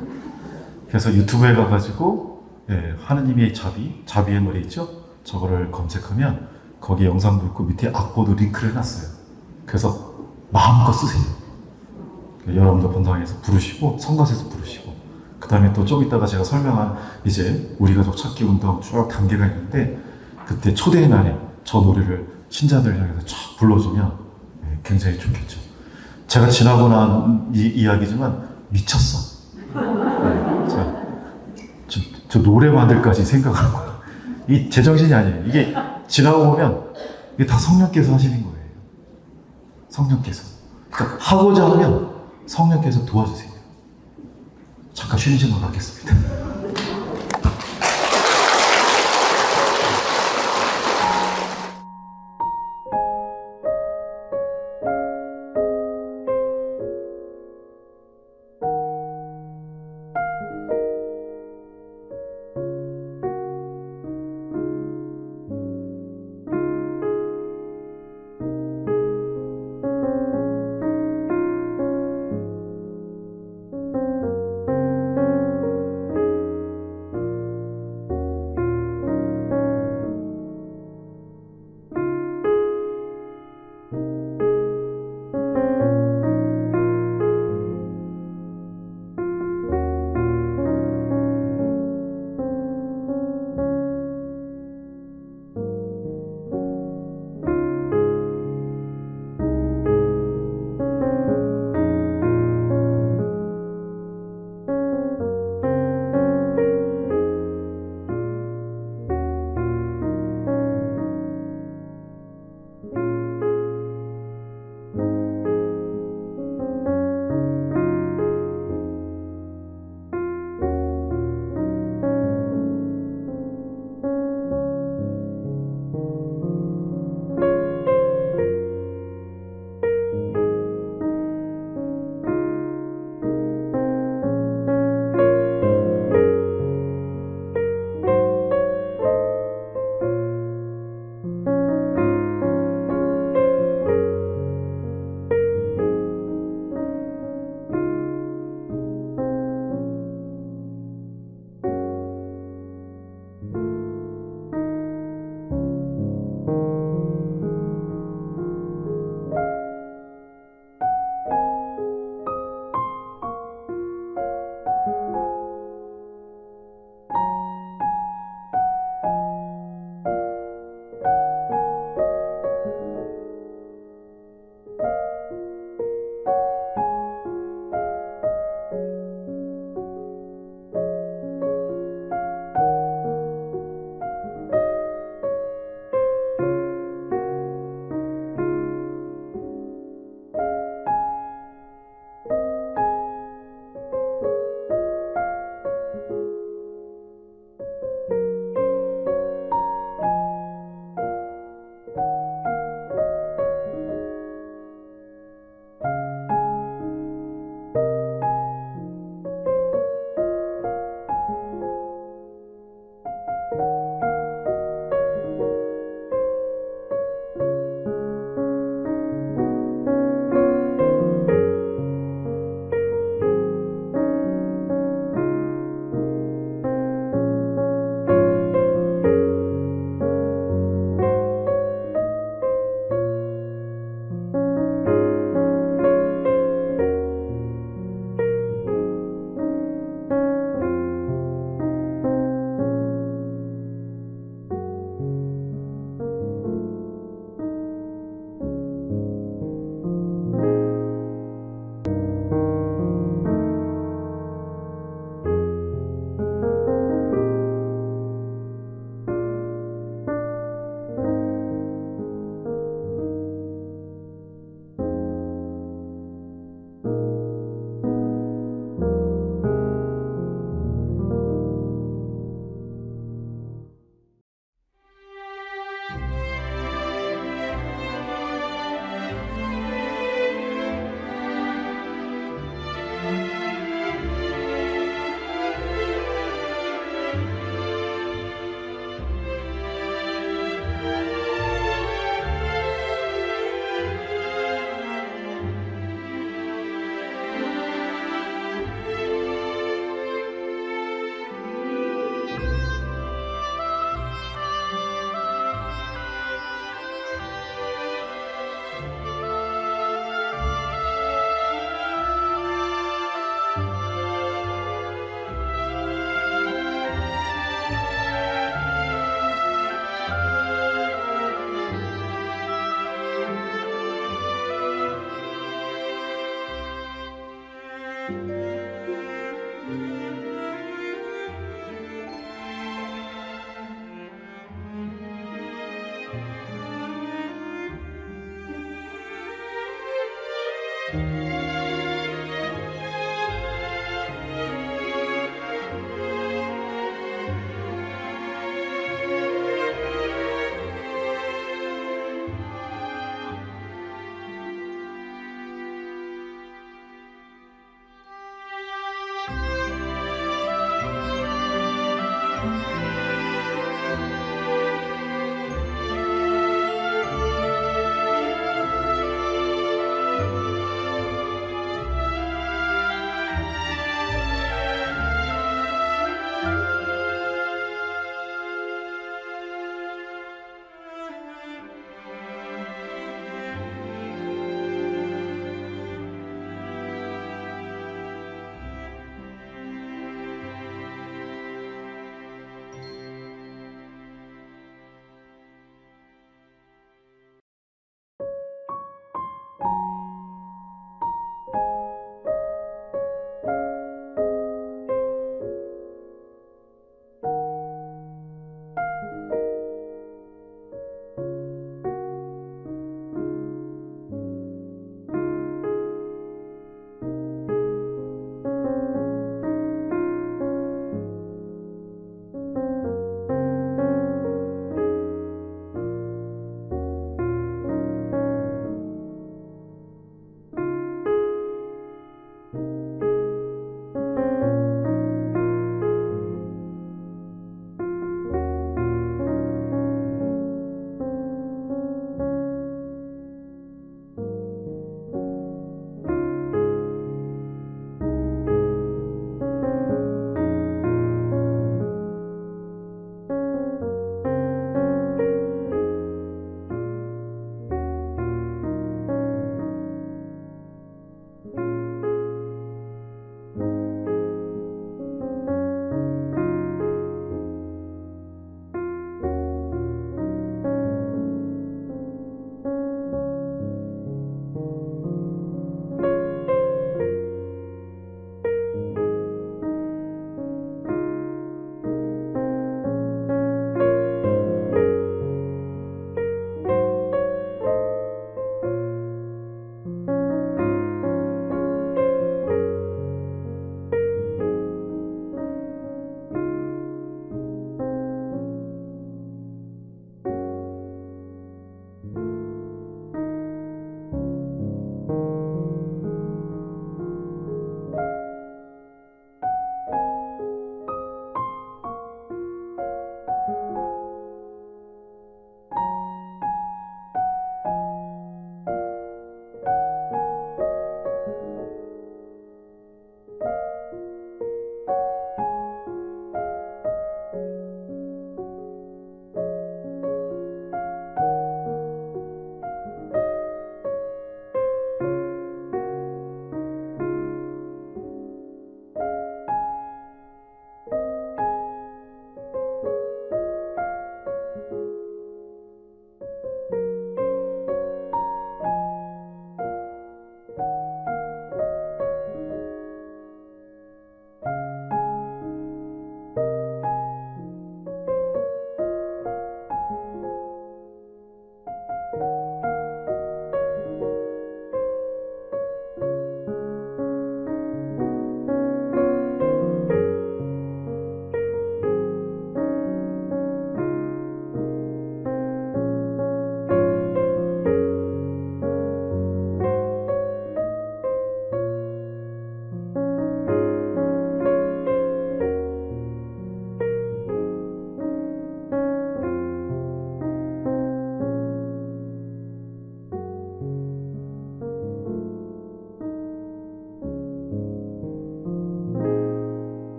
그래서 유튜브에 가가지고 하느님의 자비의 노래 있죠? 저거를 검색하면 거기 영상도 있고 밑에 악보도 링크를 해놨어요. 그래서 마음껏 쓰세요. 여러분들 본당에서 부르시고 성가에서 부르시고 그 다음에 또 좀 이따가 제가 설명한 이제 우리 가족 찾기 운동 쭉 단계가 있는데 그때 초대의 날에 저 노래를 신자들 향해서 쫙 불러주면 굉장히 좋겠죠. 제가 지나고 난 이야기지만 미쳤어. 저 노래 만들까지 생각하는 거야. 이 제정신이 아니에요. 이게 지나고 보면 이게 다 성령께서 하시는 거예요. 성령께서. 그러니까 하고자 하면 성령께서 도와주세요. 잠깐 쉬는 시간 갖겠습니다.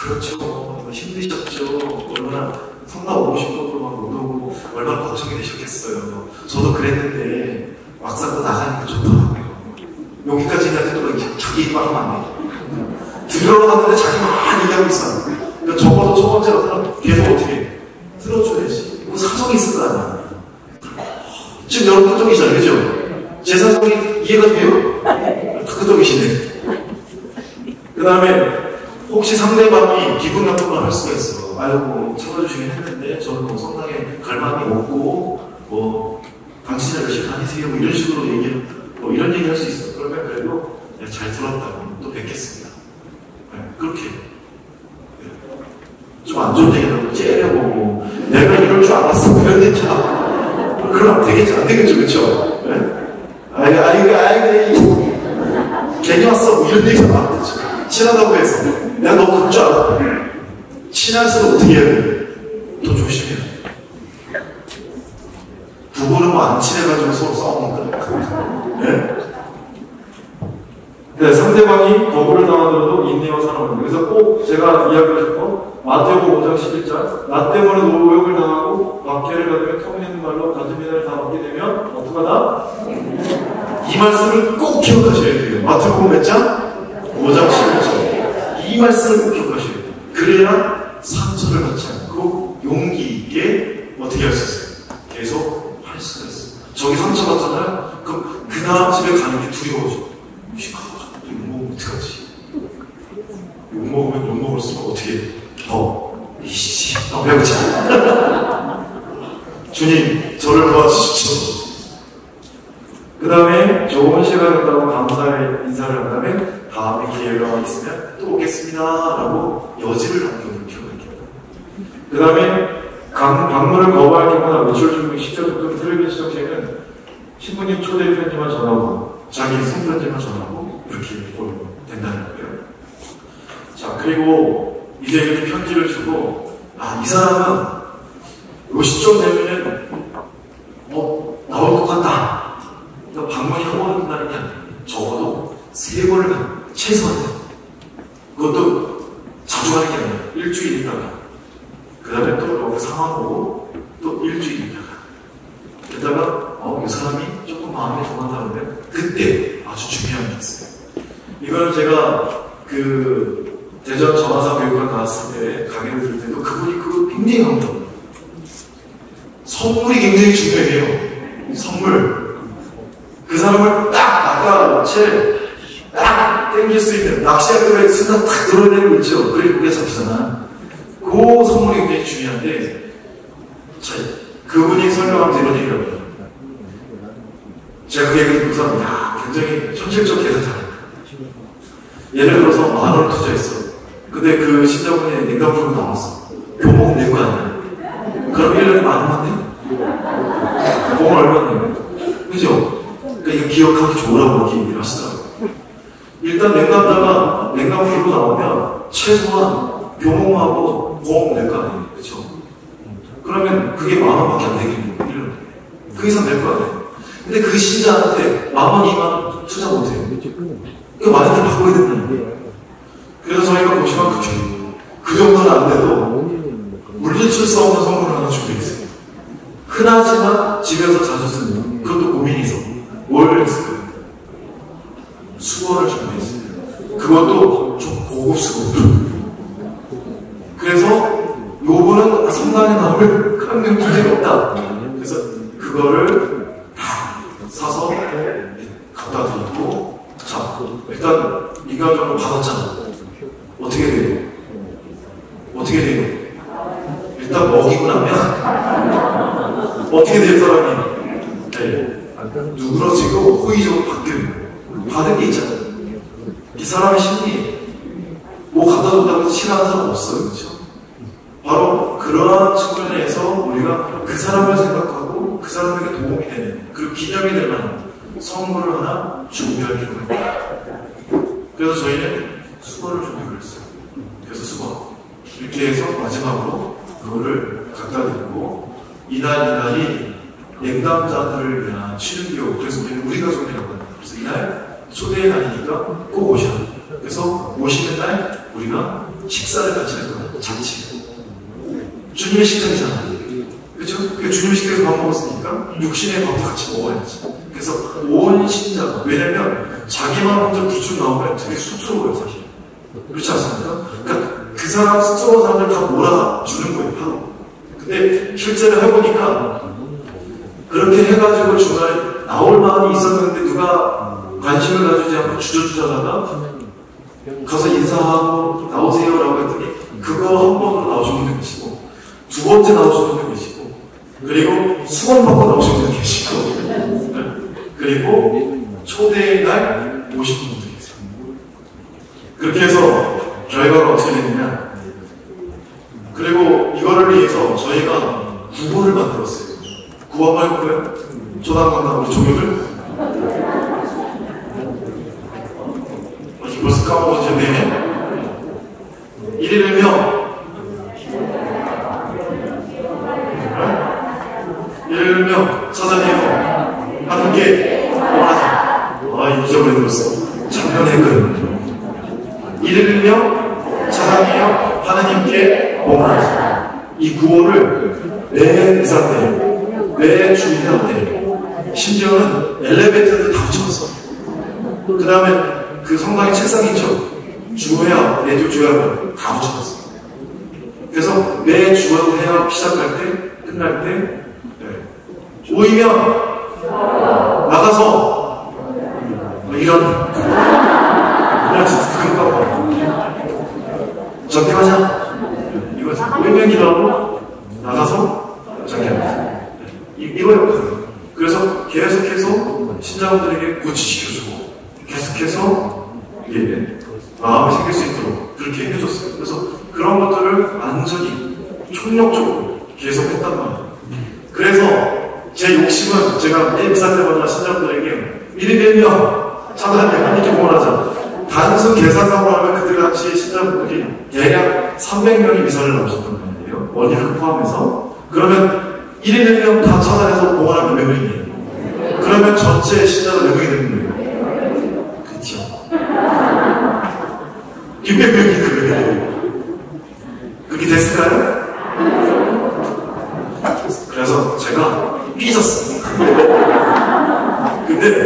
그렇죠. 힘드셨죠. 얼마나 성남 오고 싶어도 막 못 오고 얼마나 걱정이 되셨겠어요. 저도 그랬는데 막상 또 나가니까 좋더라고요. 여기까지 있는데 또 자기 입 하면 안 돼. 들어갔는데 자기 막 얘기하고 있어. 그러니까 적어도 첫 번째로 계속 어떻게 해? 들어줘야지. 뭐 사정이 있을 거 아니야. 지금 여러분 끄떡이잖아요. 그죠? 제 사정이 이해가 돼요? 끄떡이시네. 그 다음에 혹시 상대방이 기분 나쁜 말 할 수가 있어. 아이고 참아주시긴 했는데 저는 뭐 성당에 갈 마음이 없고 뭐 당신은 열심히 다니세요. 뭐 이런 식으로 뭐 이런 얘기 할 수 있어. 그러면 그래도 잘 들었다고 또 뵙겠습니다. 네, 그렇게 좀 안 좋은 얘기라고 째려보고 내가 이럴 줄 알았어. 그런 얘기 참 그럼 되겠지 안 되겠죠, 그렇죠? 네? 아이고 괜히 왔어. 뭐 이런 얘기가 안 되죠. 친하다고 해서 내가 너 그럴 줄 알아. 친할수록 어떻게 해야 돼? 더 조심해야 돼. 부부는 뭐 안 친해가지고 서로 싸우는 거야. 네? 네, 상대방이 거부를 당하더라도 인내와 사랑을. 그래서 꼭 제가 이야기하고 싶어 마태복음 5장 11절 나 때문에 노역을 당하고 박해를 받으며 터무니없는 말로 가진 비난을 다 받게 되면 어떡하다? 이 말씀을 꼭 기억하셔야 돼요. 마태복음 몇 장? 5장 11절. 이 말씀을 꼭 기억하셔야 돼요. 그래야 상처를 받지 않고 용기 있게 어떻게 할 수 있어요? 계속 할 수가 있어요. 저기 상처받잖아요? 그럼 그 다음 집에 가는 게 두려워져. 욕먹으면 어떡하지? 욕먹으면 욕먹을수록 어떻게 이씨 배우자. 주님 저를 도와주십시오. 그 다음에 좋은 시간을 갖다고 감사의 인사를 한 다음에 다음에 기회가 있으면 또 오겠습니다 라고 여지를 남겨놓을 필요가 있겠다. 그 다음에 방문을 거부할 경우나 외출 준비 시청부터 텔레비전 시청에는 신부님 초대 편지만 전하고 자기 손편지만 전하고 이렇게 된다는 거예요. 자, 그리고 이제 이렇게 편지를 주고 이 사람은 요 시점 되면은 나올 것 같다. 그러니까 방문이 한 번은 끝나는 게 아니에요. 적어도 3번을 가는 최소한. 그것도 자주 가는 게 아니에요. 일주일 있다가 그 다음에 또 여기 상황 보고 또 일주일 있다가 그러다가 이 사람이 조금 마음이 동한다는데 그때 아주 중요한 게 있어요. 이거는 제가 그 대전 전화사 교육관 나왔을 때 강의를 들을 때도 그분이 그거 굉장히 강조합니다. 선물이 굉장히 중요해요. 선물. 그 사람을 딱 낚아채 딱 땡길 수 있는 낚시할 때 순간 탁 들어내는 거 있죠. 그래 그게 잡히잖아. 그 선물이 굉장히 중요한데 자, 그분이 설명하면서 이런 얘기를 합니다. 제가 그 얘기 듣고 사람 굉장히 현실적 계산 잘한다. 예를 들어서 10,000원을 투자했어. 근데 그 신자분이 냉장고로 나왔어. 교복 낼 거 아니야. 그럼 1년에 10,000원 내? 보험 얼마 내요? 그죠? 그러니까 이거 기억하기 좋으라고 이렇게 얘기를 하시더라고요. 일단 냉담자가 냉담 들고 나오면 최소한 교목하고 보험 낼 거 아니에요. 그쵸? 그러면 그게 10,000원밖에 안 되겠네요. 1년에. 그 이상 낼 거 아니에요. 근데 그 신자한테 10,000원, 20,000원 투자 못해요. 이거 많이들 바꿔야 된다는 거예요. 그래서 저희가 보시면 그 정도는 안 돼도 물리칠 수 없는 선물을 하나 준비했어요. 흔하지만 집에서 자주 쓰는 그것도 고민이서 뭘 했을까요? 수건을 준비했어요. 그것도 좀 고급 수건. 그래서 요거는 성당에 나오면 그런 문제가 없다. 그래서 그거를 다 사서 갖다 드리고 자, 일단 인간적으로 받았잖아. 어떻게 돼요? 어떻게 돼요? 일단 먹이고 나면 어떻게 될 사람이 누그러지고 호의적으로 바뀌는 받은 게 있잖아요. 이 사람의 심리 뭐 갖다 준다고 해서 싫어하는 사람 없어요. 그렇죠? 바로 그러한 측면에서 우리가 그 사람을 생각하고 그 사람에게 도움이 되는 그리고 기념이 될 만한 선물을 하나 준비할 필요가 있다. 그래서 저희는 수건을 준비를 했어요. 그래서 수건 이렇게 해서 마지막으로 그거를 갖다 드리고 이날이 냉담자들을 위한 치료기록. 그래서 우리 가족이라고 합니다. 그래서 이날 초대의 날이니까 꼭 오셔야 돼요. 그래서 오시는 날 우리가 식사를 같이 주님의 식장이잖아요. 그렇죠? 그 주님의 식장에서 밥 먹었으니까 육신의 밥도 같이 먹어야지. 그래서 온 신자가, 왜냐면 자기만 먼저 부축 나오면 되게 쑥스러워요, 사실. 그렇지 않습니까? 그러니까 그 사람 쑥스러운 사람들 다 몰아주는 거예요, 바로. 근데 실제로 해보니까 그렇게 해가지고 중간에 나올 마음이 있었는데 누가 관심을 가지지 않고 주저주저하다가 가서 인사하고 나오세요라고 했더니 그거 한 번 나오신 분도 계시고 두 번째 나오신 분도 계시고 그리고 수건 받고 나오신 분도 계시고 그리고 초대의 날 오신 분도 계세요. 그렇게 해서 결과가 어떻게 됐느냐, 그리고 이거를 위해서 저희가 구호를 만들었어요. 구호 한번 해볼까요? 조당간다 우리 종교들. 벌써 까먹었을 텐데. 이를명 찾아내요. 함께 원하자. 잊어버렸어. 작년에 이를명 찾아내요. 하나님께 원하자. 이 구호를 매 이사 때, 매 주일날 때, 심지어는 엘리베이터도 다 붙였어. 그 다음에 그 성당에 책상 있죠? 주회합, 매주 주회합 다 붙여놨어요. 그래서 매 주회합 시작할 때, 끝날 때, 모이면 나가서 이런 그냥 진짜 그런가 봐. 전개하자. 이거지. 모이면 기도하고 나가서 전개하자. 이거요. 그래서 계속해서 신자분들에게 고치시켜주고 계속해서 마음이 생길 수 있도록 그렇게 해줬어요. 그래서 그런 것들을 완전히 총력적으로 계속 했단 말이에요. 그래서 제 욕심은 제가 예비사 때마다 신자분들에게 1인 1명 차단하게 하나님께 공헌하자. 단순 계산상으로 하면 그때 당시 신자분들이 대략 300명이 미사를 나오셨단 말이에요. 원인을 포함해서. 그러면 1인 1명 다 차단해서 공헌하면 몇 명이에요? 그러면 전체 신자가 몇 명이 되는 거예요? 그렇죠. 600명이 그래요. 그렇게 됐을까요? 그래서 제가 삐졌어요. 근데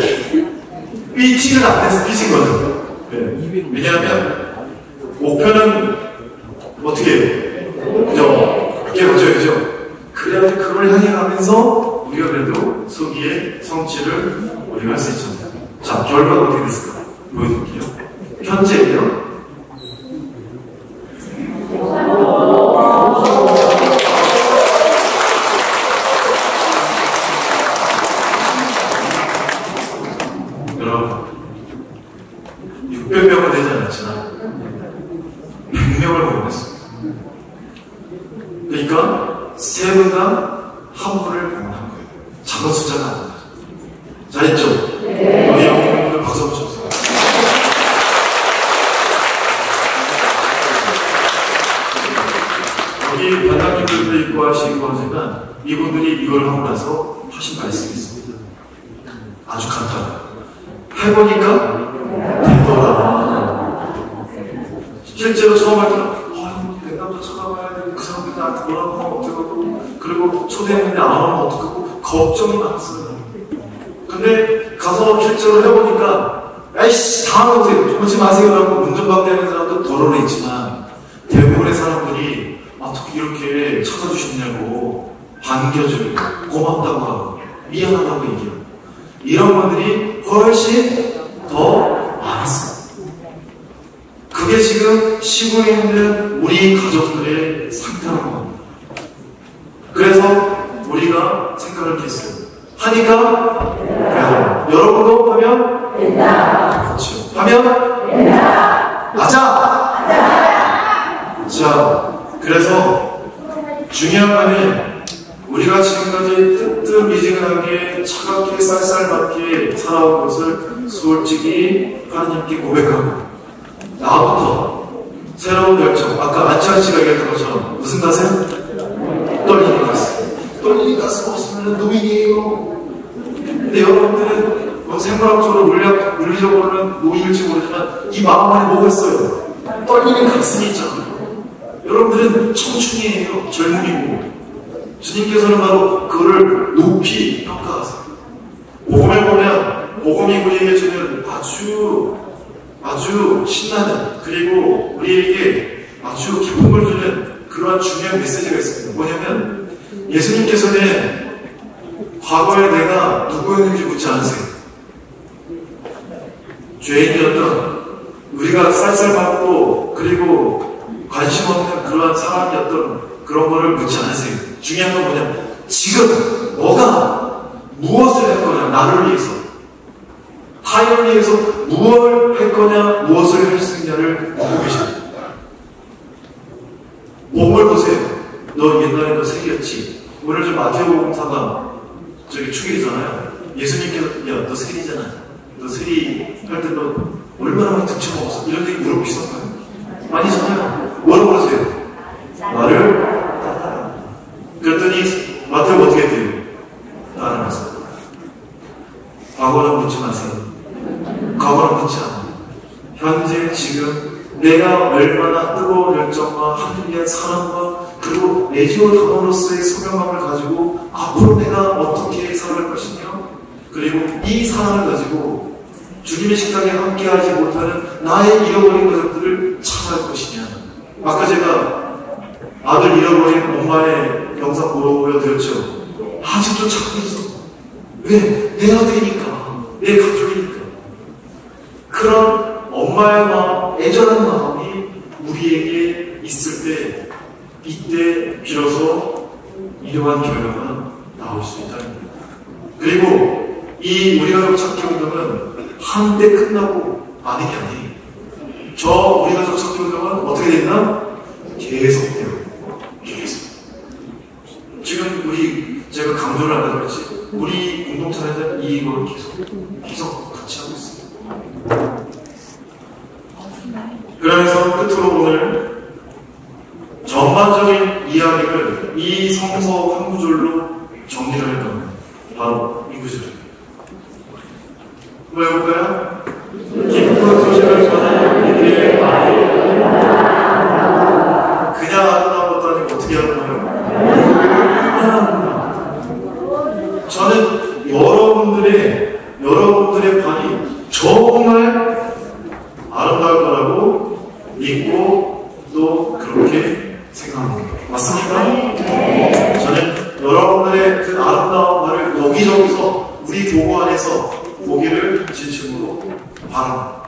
삐지는 안 돼서 삐진 거죠. 왜냐하면 목표는 어떻게 해요? 그죠? 그죠? 그래야지 그걸 향해 가면서 우리가 그래도 소기의 성취를 우리가 할 수 있잖아요. 자, 결과가 어떻게 됐을까? 보여드릴게요. 현재예요. 여러분, 600명은 되지 않았지만 100명을 보냈어요. 그러니까 세 분당 한 분을 보내한 거예요. 작은 숫자가 아닙니다. 잘했죠? 우리 영웅님들 박수 한번 쳐주세요. 여기 반장님들도 있고 하시고 하지만 이분들이 이걸 하고 나서 하신 말씀이 있습니다. 아주 간단해요. 해보니까 되더라. 실제로 처음 할 때는 내 남자 찾아봐야 되고 그 사람들이 나한테 뭐라고 하면 어떡하고 그리고 초대했는데 안 오면 어떡하고 걱정이 많았어요. 근데 가서 실제로 해보니까 에이씨 다 오세요. 오지 마세요라고 운전방대하는 사람도 덜어내 있지만 대부분의 사람들이 어떻게 이렇게 찾아주셨냐고 반겨주고 고맙다고 하고 미안하다고 얘기하고 이런 분들이 훨씬 더 많았어요. 그게 지금 시골에 있는 우리 가족들의 상태라는 겁니다. 그래서 우리가 생각을 했어요. 하니까 여러분도 하면 된다. 그렇죠. 하면 된다. 하자. 자, 그래서 중요한 거는 우리가 지금까지 뜨뜻미지근하게 차갑게 쌀쌀맞게 살아온 것을 솔직히 하나님께 고백하고 나부터 새로운 열정, 아까 안치환 씨가 얘기했던 것처럼 무슨 가세요? 떨리는 가스. 떨리는 가스 없으면 노인이에요. 근데 여러분들은 뭐 생물학적으로 물리적으로는 노인일지 모르지만 이 마음 안에 뭐가 있어요? 떨리는 가슴이 있잖아요. 여러분들은 청춘이에요. 젊은이고. 주님께서는 바로 그거를 높이 평가하세요. 복음에 보면 복음이 우리에게 주는 아주 신나는, 그리고 우리에게 아주 기쁨을 주는 그러한 중요한 메시지가 있습니다. 뭐냐면 예수님께서는 과거에 내가 누구였는지 묻지 않으세요. 죄인이었던, 우리가 쌀쌀맞고 그리고 관심 없는 그러한 사람이었던 그런 거를 묻지 않으세요. 중요한 건 뭐냐, 지금 너가 무엇을 할 거냐, 나를 위해서, 타인을 위해서 무엇을 할 거냐, 무엇을 할 수 있냐를 보고 계십니다. 복음을 보세요. 너 옛날에 너 세리였지. 오늘 좀 마태복음사가 저기 축일이잖아요. 예수님께서 야, 너 세리잖아. 너 세리 할 때 너 얼마나 많이 득점 없어? 이런 얘기 물어보시던가요? 아니잖아요. 뭐라고 그러세요? 나를 따라라. 그랬더니 마태가 어떻게 돼요? 따라가서. 과거는 묻지 마세요. 과거는 묻지 않아요. 현재 지금 내가 얼마나 뜨거운 열정과 하나님에 대한 사랑과 그리고 내지오 단원으로서의 소명감을 가지고 앞으로 내가 어떻게 살아갈 것이며, 그리고 이 사랑을 가지고 주님의 식탁에 함께하지 못하는 나의 잃어버린 것들을 찾아갈 것이냐. 아까 제가 아들 잃어버린 엄마의 영상 보여드렸죠. 아직도 찾고 있어. 왜? 내 아들이니까, 내 가족이니까. 그런 엄마의 마음, 애절한 마음이 우리에게 있을 때, 이때 비로소 이러한 결과가 나올 수 있다는 겁니다. 그리고 이 우리 가족 찾기 운동은 한때 끝나고 마는 게 아니에요. 저 우리 가족 찾기 운동은 어떻게 됐나? 계속돼요. 계속. 지금 제가 강조를 안 하고 있지. 우리 공동체에서 이걸 계속 같이 하고 있습니다. 그러면서 끝으로 오늘 전반적인 이야기를 이 성서 한 구절로 정리를 할 겁니다. 바로 이 구절입니다. 한번 해볼까요? 기쁜 소식을 전하는 이들에게 그냥 아름다운 것도 아니고 어떻게 하는 거예요? 저는 여러분들의 반이 정말 아름다울 거라고 믿고 또 그렇게 생각합니다. 맞습니까? 네. 저는 여러분들의 그 아름다운 말을 여기저기서 우리 교구 안에서 보기를 진심으로 바랍니다.